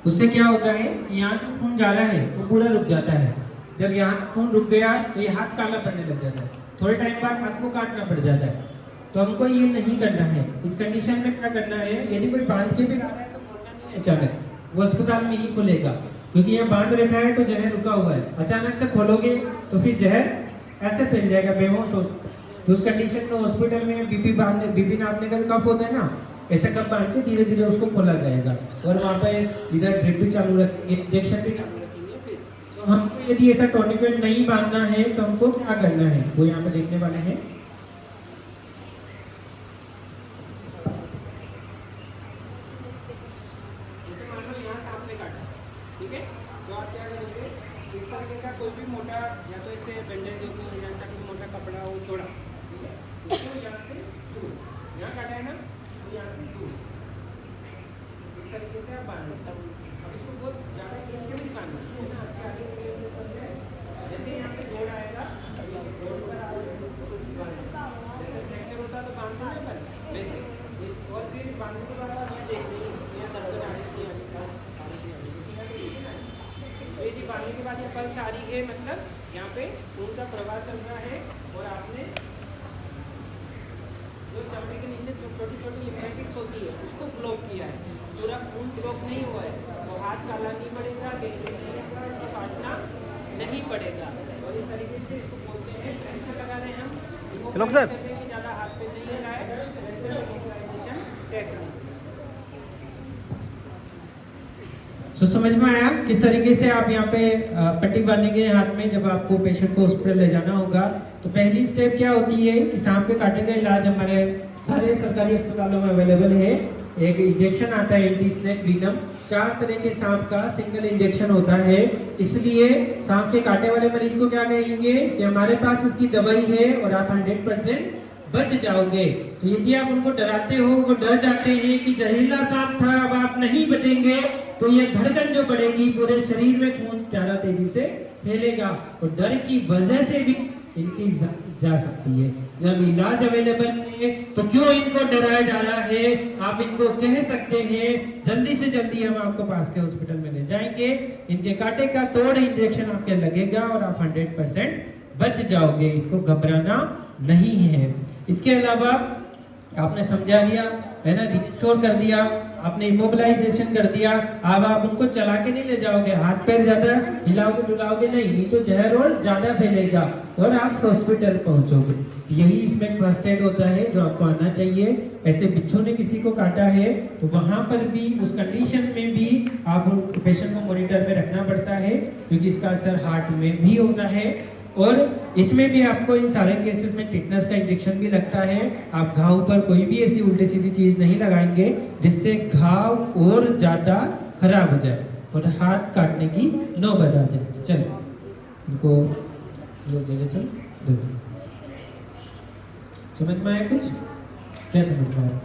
उससे क्या होता है, यहाँ से खून जा रहा है वो पूरा रुक जाता है। जब यहाँ खून रुक गया तो ये हाथ काला पड़ने लग जाता है, थोड़े टाइम बाद हाथ को काटना पड़ जाता है। तो हमको ये नहीं करना है। इस कंडीशन में क्या करना है, यदि कोई बांध के भी रहा है तो खोलना नहीं है अचानक, वो अस्पताल में ही खोलेगा, क्योंकि यहाँ बांध रखा है तो जहर रुका हुआ है। अचानक से खोलोगे तो फिर जहर ऐसे फैल जाएगा, बेहोश हो। तो उस कंडीशन में हॉस्पिटल में बीपी नापने का भी कप होता है ना, ऐसा कप बांध के धीरे धीरे उसको खोला जाएगा और वहाँ पे इधर ड्रिप भी चालू रखेंगे, इंजेक्शन भी चालू रखेंगे। फिर तो हमको यदि ऐसा टॉर्निकेट नहीं बांधना है तो हमको क्या करना है, वो यहाँ पे देखने वाले हैं। ठीक है, तो आप क्या करोगे, इस तरीके का कोई भी मोटा, या तो ऐसे बैंडेज हो या ऐसा कोई मोटा कपड़ा हो छोड़ा, ठीक है, उसको यहाँ से दूर, यहाँ काटा है ना, तो यहाँ से दूर इस तरीके से आप बांधो। अब इसको बहुत ज़्यादा खींच के नहीं बांधना, जैसे यहाँ पे जोड़ आएगा, जोड़ पर जैसे फ्रैक्चर होता तो बांधना है, पर वैसे और फिर बांधने के बाद आप ये देखिए, ये दर्द आने की यदि बांधने के बाद ये पल्स आ रही है, मतलब यहाँ पे खून का प्रवाह चल रहा है और आपने जो चमड़े के नीचे जो छोटी छोटी लिम्फेटिक्स होती है उसको ब्लॉक किया है, पूरा खून ब्लॉक नहीं हुआ है, तो हाथ काला नहीं पड़ेगा, इसको काटना नहीं पड़ेगा। और इस तरीके से इसको बोलते हैं, प्रेशर लगा रहे हैं हम, हेलो सर, ज़्यादा हाथ पे नहीं है रहा है, प्रेशर मोबिलाइजेशन चेक करना। तो समझ में आया किस तरीके से आप यहाँ पे पट्टी बांधेंगे हाथ में जब आपको पेशेंट को हॉस्पिटल ले जाना होगा। तो पहली स्टेप क्या होती है कि सांप के काटे का इलाज हमारे सारे सरकारी अस्पतालों में अवेलेबल है। एक इंजेक्शन आता है एंटी स्नेक वीनम, 4 तरह के सांप का सिंगल इंजेक्शन होता है। इसलिए सांप के काटे वाले मरीज को क्या कहेंगे कि हमारे पास इसकी दवाई है और आप 100% बच जाओगे। तो यदि आप उनको डराते हो, वो डर जाते हैं कि जहरीला सांप था, अब आप नहीं बचेंगे, तो ये धड़कन जो बढ़ेगी, पूरे शरीर में खून ज्यादा तेजी से फैलेगा और डर की वजह से भी इनकी जा सकती है। जब इलाज अवेलेबल है तो क्यों इनको डराया जा रहा है, आप इनको कह सकते हैं जल्दी से जल्दी हम आपको पास के हॉस्पिटल में ले जाएंगे, इनके कांटे का तोड़ इंजेक्शन आपके लगेगा और आप 100% बच जाओगे। इनको घबराना नहीं है। इसके अलावा आपने समझा लिया है ना, रिश्योर कर दिया, आपने इमोबिलाइजेशन कर दिया। अब आप उनको चला के नहीं ले जाओगे, हाथ पैर ज्यादा हिलाओगे डुलाओगे नहीं तो जहर और ज्यादा फैलेगा और आप हॉस्पिटल पहुंचोगे। यही इसमें फर्स्ट एड होता है जो आपको आना चाहिए। ऐसे बिच्छू ने किसी को काटा है तो वहां पर भी उस कंडीशन में भी आप पेशेंट को मॉनिटर में रखना पड़ता है, क्योंकि इसका असर हार्ट में भी होता है। और इसमें भी आपको इन सारे केसेस में टिटनस का इंजेक्शन भी लगता है। आप घाव पर कोई भी ऐसी उल्टी सीधी चीज नहीं लगाएंगे जिससे घाव और ज्यादा खराब हो जाए और हाथ काटने की नौबत आ जाए। चलो इनको चलो समझ में आया कुछ? क्या समझ में आया?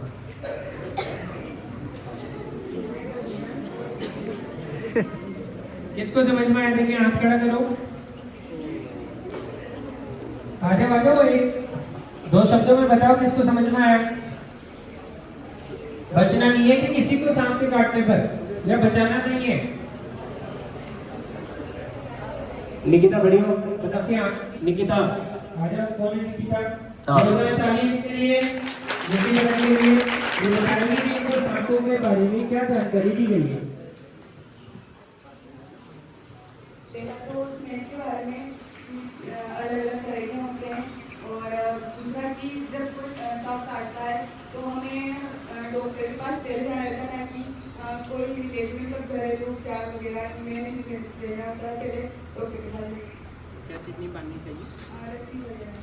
किसको समझ में आया? देखिए हाथ खड़ा करो, आगे बढ़ो, एक 2 शब्दों में बताओ किसको समझ में आया। बचना नहीं है कि किसी को सांप के काटने पर, या बचाना नहीं है। निकिता बढ़िया बता क्या निकिता आजा, कौन है निकिता? हाँ। तालीम के लिए ये बताएंगे कि इनको सांपों के बारे में क्या जानकारी दी गई है। पहला तो स्नेक के बारे में अलग अलग तरह के होते हैं, और दूसरा कि जब कोई सांप काटता है तो हमें डॉक्टर के पास पहले जाना रहता है कि कोई इरीटेशन मतलब घरेलू उपचार वगैरह में नहीं देना होता है, पहले डॉक्टर के पास क्या चीज नहीं बांधनी चाहिए रस्सी वगैरह।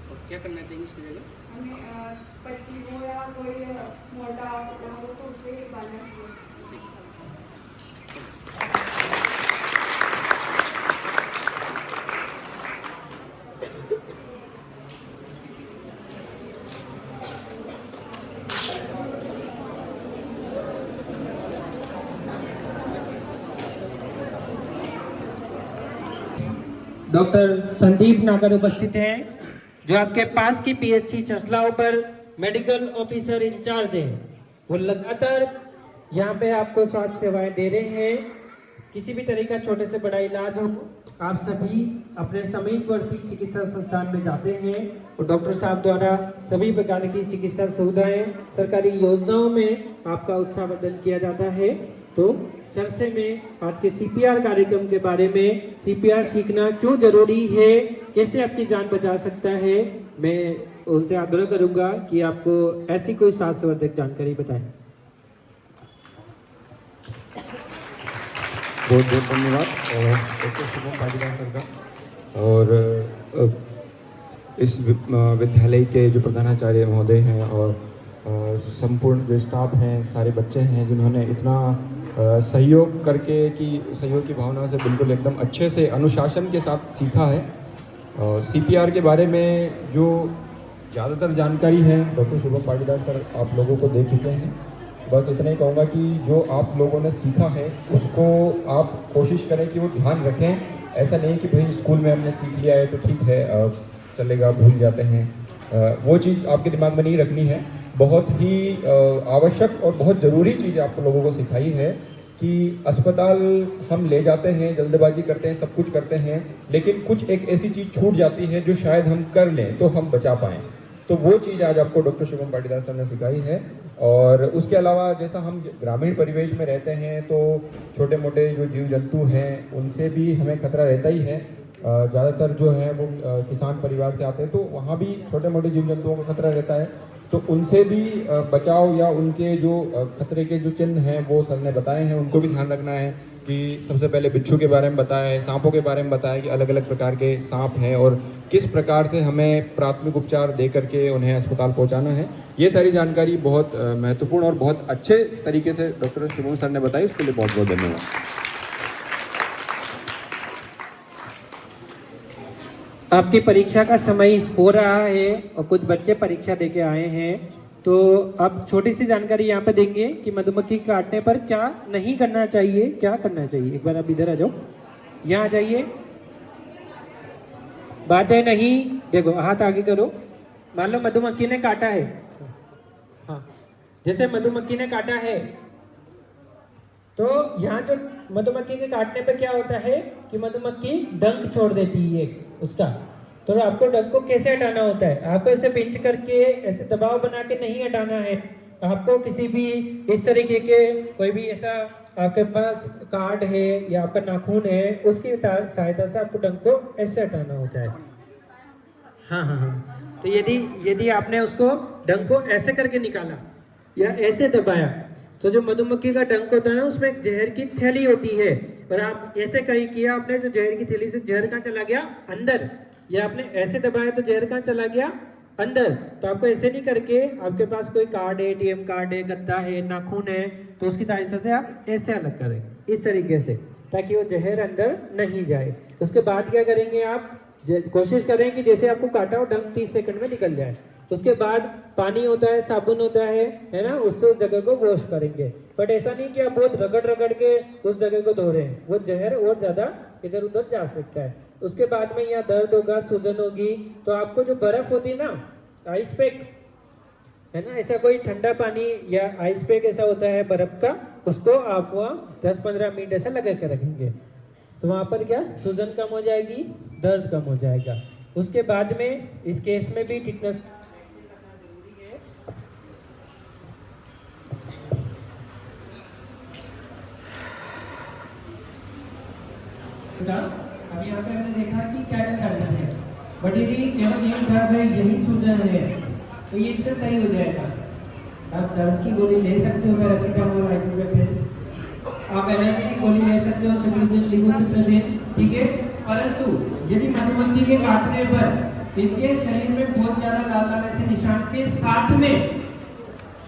और क्या करना चाहिए उसकी जगह? हमें पट्टी हो या कोई मोटा कपड़ा हो तो उससे बांधना चाहिए। डॉक्टर संदीप नागर उपस्थित हैं, जो आपके पास की पीएचसी चसलाओं पर मेडिकल ऑफिसर इंचार्ज हैं। वो लगातार यहाँ पे आपको स्वास्थ्य सेवाएं दे रहे हैं। किसी भी तरह का छोटे से बड़ा इलाज हो, आप सभी अपने समीपवर्ती चिकित्सा संस्थान में जाते हैं और डॉक्टर साहब द्वारा सभी प्रकार की चिकित्सा सुविधाएं, सरकारी योजनाओं में आपका उत्साहवर्धन किया जाता है। तो चर्चा में आज के सीपीआर कार्यक्रम के बारे में, सीपीआर सीखना क्यों जरूरी है, कैसे आपकी जान बचा सकता है, मैं उनसे आग्रह करूंगा कि आपको ऐसी कोई स्वास्थ्यवर्धक जानकारी बताएं। बहुत बहुत धन्यवाद डॉक्टर शुभम पाटीदार सर का, और इस विद्यालय के जो प्रधानाचार्य महोदय हैं और संपूर्ण जो स्टाफ हैं, सारे बच्चे हैं जिन्होंने इतना सहयोग करके कि सहयोग की भावना से बिल्कुल एकदम अच्छे से अनुशासन के साथ सीखा है। सीपीआर के बारे में जो ज़्यादातर जानकारी है डॉक्टर शुभम पाटीदार सर आप लोगों को दे चुके हैं। बस इतना ही कहूँगा कि जो आप लोगों ने सीखा है उसको आप कोशिश करें कि वो ध्यान रखें। ऐसा नहीं कि भाई स्कूल में हमने सीख लिया है तो ठीक है चलेगा, भूल जाते हैं, वो चीज़ आपके दिमाग में नहीं रखनी है। बहुत ही आवश्यक और बहुत ज़रूरी चीज़ आप लोगों को सिखाई है कि अस्पताल हम ले जाते हैं, जल्दबाजी करते हैं, सब कुछ करते हैं, लेकिन कुछ एक ऐसी चीज़ छूट जाती है जो शायद हम कर लें तो हम बचा पाएँ। तो वो चीज़ आज आपको डॉक्टर शुभम पाटीदार सर ने सिखाई है। और उसके अलावा जैसा हम ग्रामीण परिवेश में रहते हैं तो छोटे मोटे जो जीव जंतु हैं उनसे भी हमें खतरा रहता ही है। ज़्यादातर जो है वो किसान परिवार से आते हैं तो वहाँ भी छोटे मोटे जीव जंतुओं का खतरा रहता है, तो उनसे भी बचाव या उनके जो खतरे के जो चिन्ह हैं वो सर ने बताए हैं, उनको भी ध्यान रखना है। कि सबसे पहले बिच्छू के बारे में बताया है, सांपों के बारे में बताया है कि अलग अलग प्रकार के सांप हैं और किस प्रकार से हमें प्राथमिक उपचार दे करके उन्हें अस्पताल पहुंचाना है। ये सारी जानकारी बहुत महत्वपूर्ण और बहुत अच्छे तरीके से डॉक्टर शुभम सर ने बताई, उसके लिए बहुत बहुत धन्यवाद। आपकी परीक्षा का समय हो रहा है और कुछ बच्चे परीक्षा देके आए हैं, तो अब छोटी सी जानकारी यहाँ पे देंगे कि मधुमक्खी काटने पर क्या नहीं करना चाहिए, क्या करना चाहिए। एक बार आप इधर आ जाओ, यहाँ आ जाइए। बातें नहीं, देखो हाथ आगे करो। मान लो मधुमक्खी ने काटा है, हाँ, जैसे मधुमक्खी ने काटा है तो यहाँ जो मधुमक्खी के काटने पे क्या होता है कि मधुमक्खी डंक छोड़ देती है उसका। तो आपको डंक को कैसे हटाना होता है, आपको ऐसे पिंच करके ऐसे दबाव बना के नहीं हटाना है। आपको किसी भी इस तरीके के कोई भी ऐसा आपके पास कार्ड है या आपका नाखून है, उसकी सहायता से आपको डंक को ऐसे हटाना होता है। हाँ हाँ हाँ, तो यदि आपने उसको डंक को ऐसे करके निकाला या ऐसे दबाया तो जो मधुमक्खी का डंक होता है ना, उसमें एक जहर की थैली होती है, और आप ऐसे कहीं किया आपने तो जहर की थैली से जहर कहाँ चला गया, अंदर। या आपने ऐसे दबाया तो जहर कहाँ चला गया, अंदर। तो आपको ऐसे नहीं करके, आपके पास कोई कार्ड है, एटीएम कार्ड है, गद्दा है, नाखून है, तो उसकी सहायता से आप ऐसे अलग करें इस तरीके से, ताकि वो जहर अंदर नहीं जाए। उसके बाद क्या करेंगे, आप कोशिश करें कि जैसे आपको काटा हो डंक 30 सेकंड में निकल जाए। उसके बाद पानी होता है, साबुन होता है ना, उससे उस जगह को वॉश करेंगे। बट ऐसा नहीं कि आप बहुत रगड़ के उस जगह को धो रहे हैं, वो जहर और ज्यादा इधर उधर जा सकता है। उसके बाद में यहाँ दर्द होगा, सूजन होगी, तो आपको जो बर्फ होती है ना, आइस पैक है ना, ऐसा कोई ठंडा पानी या आइस पैक ऐसा होता है बर्फ का, उसको आप वहाँ 10-15 मिनट ऐसा लगा के रखेंगे, तो वहाँ पर क्या सूजन कम हो जाएगी, दर्द कम हो जाएगा। उसके बाद में इस केस में भी टिटनेस अब यहाँ पे हमने देखा कि क्या क्या करना है, बट यदि केवल यही दर्द है, यही सूजन है, तो ये इससे सही हो जाएगा। आप दर्द की गोली ले सकते हो, पैरासीटामोल, आइबुप्रोफेन, आप एलर्जी की गोली ले सकते हो, सिट्रोजिन, लिवोसिट्रोजिन, ठीक है। परंतु यदि मधुमक्खी के काटने पर इनके शरीर में बहुत ज्यादा लाल लाल ऐसे निशान के साथ में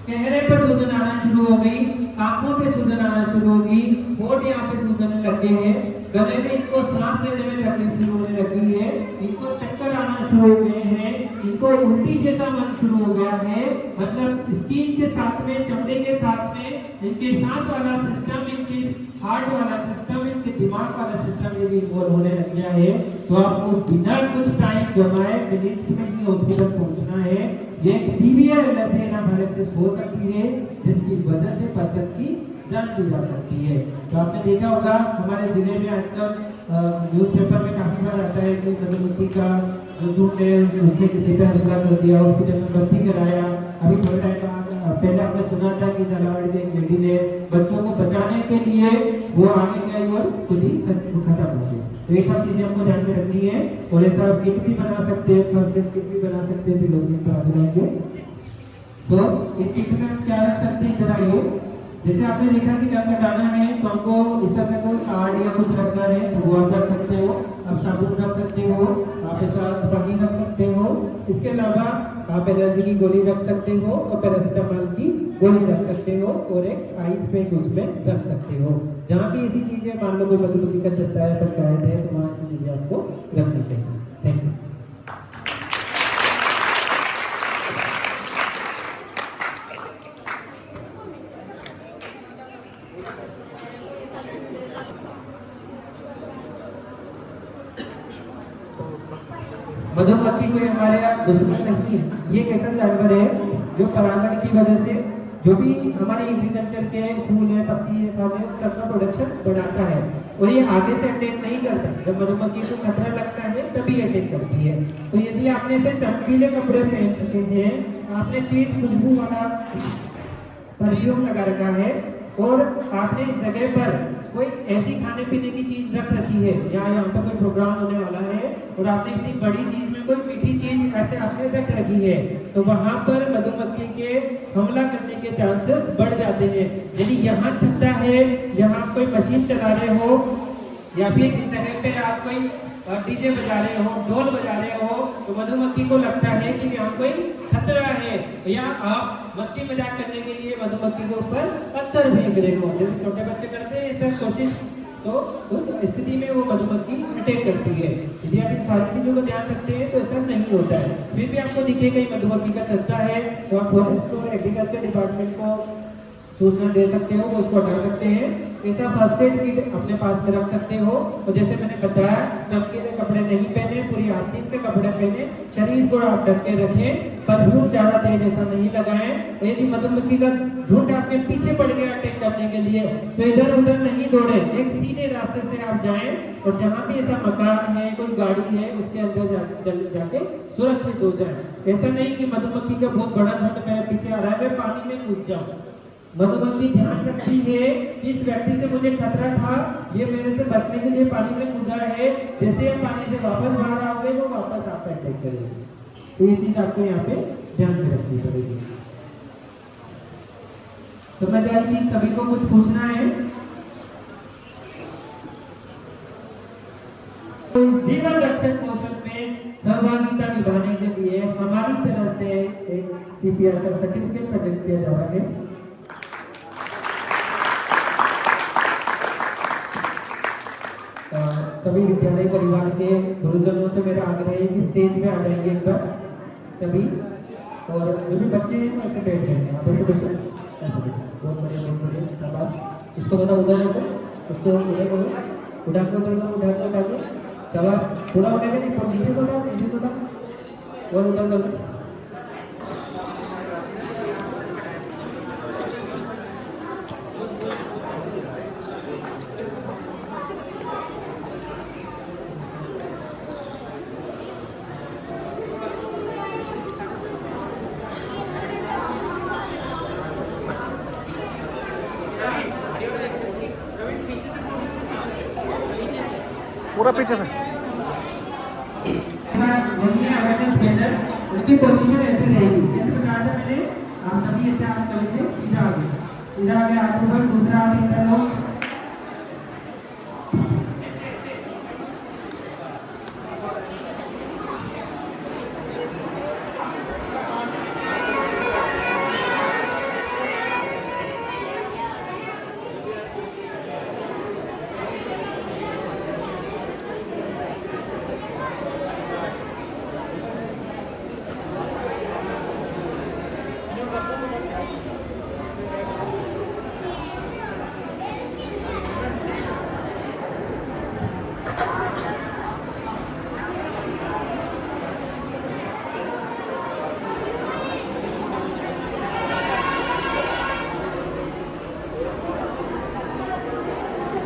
चेहरे पर सूजन आना शुरू हो गई, आंखों पे सूजन आना शुरू होगी, होठ यहाँ पे सूजन लग गए हैं, गले में इनको सांस लेने में तकलीफ शुरू होने लगी है, इनको चक्कर आना शुरू हो गए हैं, इनको उल्टी जैसा मन शुरू हो गया है, मतलब स्किन के साथ में, चमड़े के साथ में इनके सांस वाला सिस्टम, इनके हार्ट वाला सिस्टम, इनके दिमाग वाला सिस्टम यदि इन्वॉल्व होने लग गया है तो आपको बिना कुछ टाइम गवाए मिनट्स में ही हॉस्पिटल पहुंचना है। ये एक सीवियर एलर्जी एनाफिलेक्सिस हो सकती है जिसकी वजह से पर्सन की जान भी जा सकती है। तो आपने देखा होगा हमारे जिले में आजकल न्यूज़पेपर में काफी बार आता है कि मधुमक्खी का जो झुंड है उसने किसी पे हमला कर दिया, हॉस्पिटल में भर्ती कराया। अभी थोड़े टाइम पहले आपने सुना था कि झालावाड़ की एक लेडी ने बच्चों को बचाने के लिए वो आगे गई और खुद ही खत्म हो गई। तो ये सब चीजें हमको ध्यान में रखनी है और ऐसा किट भी बना सकते हैं, फर्स्ट एड किट भी बना सकते हैं, लोग आगे। तो इस किट में हम क्या रख सकते हैं, जरा ये जैसे आपने देखा कि क्या हटाना है तो हमको इस तरह का कोई कार्ड या कुछ रखना है तो वो आप रख सकते हो, आप साबुन रख सकते हो, आप ऐसा पन्नी रख सकते हो। इसके अलावा आप एलर्जी की गोली रख सकते हो और पैरासीटामोल की गोली रख सकते हो और एक आइस पैक उसमें रख सकते हो। जहाँ भी ऐसी चीजें मान लो कोई मधुमक्खी का चलता है, पंचायत है, तो वहाँ ऐसी चीजें आपको रखनी चाहिए। Thank you. मधुमक्खी कोई हमारे दुश्मन नहीं है, ये एक ऐसा जानवर है जो परागण की वजह से जो भी हमारे एग्रीकल्चर के फूल है, पत्ती है, फल है, सबका प्रोडक्शन बढ़ाता है और ये आगे से अटैक नहीं करता। जब मधुमक्खी को खतरा लगता है तभी अटैक करती है। तो यदि आपने ऐसे चमकीले कपड़े पहन रखे हैं, आपने तेज खुशबू वाला परफ्यूम लगा रखा है और आपने इस जगह पर कोई ऐसी खाने पीने की चीज रख रखी है या यहाँ पर कोई प्रोग्राम होने वाला है और आपने इतनी बड़ी चीज में कोई मीठी चीज ऐसे आपने रख रखी है तो वहां पर मधुमक्खी के हमला करने के चांसेस बढ़ जाते हैं। यदि यहाँ छत्ता है, यहाँ कोई मशीन चला रहे हो या फिर इस जगह पे आप कोई डीजे बजा रहे हो, ढोल बजा रहे हो तो मधुमक्खी को लगता है कि यहाँ कोई खतरा है या आप मस्ती मजाक करने के लिए मधुमक्खी के ऊपर पत्थर फेंक रहे हो, जैसे छोटे बच्चे करते हैं ऐसा कोशिश, तो उस स्थिति में वो मधुमक्खी अटैक करती है। यदि आप इन सारी चीजों को ध्यान रखते हैं तो ऐसा नहीं होता है। फिर भी आपको दिखे कहीं मधुमक्खी का चलता है तो आप फॉरेस्ट और एग्रीकल्चर डिपार्टमेंट को सूचना दे सकते हो, उसको हटा सकते हैं। ऐसा फर्स्ट एड किट अपने पास में रख सकते हो और जैसे मैंने बताया चमकीले कपड़े नहीं पहने, पूरी आस्तीन के कपड़े पहने, शरीर को आप ढक के रखें, परफ्यूम ज्यादा तेज ऐसा नहीं लगाएं। और यदि मधुमक्खी का झुंड आपके पीछे पड़ गया अटैक करने के लिए तो इधर उधर नहीं दौड़े, एक सीधे रास्ते से आप जाएं और जहाँ भी ऐसा मकान है, कोई गाड़ी है, उसके अंदर जाके सुरक्षित हो जाए। ऐसा नहीं कि मधुमक्खी का बहुत बड़ा झुंड मेरे पीछे आ रहा है, मैं पानी में कूद जाऊं। मधुमक्खी ध्यान रखती है कि इस व्यक्ति से मुझे खतरा था, ये मेरे से बचने के लिए पानी में कूदा है, जैसे हम पानी से वापस बाहर आओगे वो वापस आप पे अटैक करेगी। तो ये चीज आपको यहाँ पे ध्यान में रखनी पड़ेगी। समझदारी चीज सभी को कुछ पूछना है? तो जीवन रक्षण कौशल में सहभागिता निभाने के लिए हमारी तरफ से एक CPR का सर्टिफिकेट प्रेजेंट किया जा रहा है। सभी विद्यालय परिवार के गुरुजनों से मेरा आग्रह है कि स्टेज में आ जाइए एक बार सभी, और जो भी बच्चे हैं ऐसे बैठ जाएंगे, आप ऐसे बैठे बहुत बढ़िया शाबाश। इसको थोड़ा उधर होकर उसको उधर उठा के शाबाश, थोड़ा उठा के नहीं, नीचे छोटा और उधर पूरा पीछे से उनकी पोजीशन ऐसे रहेगी जैसे बताया था मैंने। आप सभी ऐसे हाथ चलेंगे, सीधा आगे हाथ ऊपर, दूसरा हाथ इधर लो,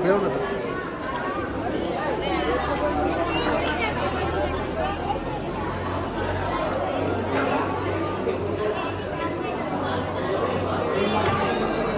घेऊन येतो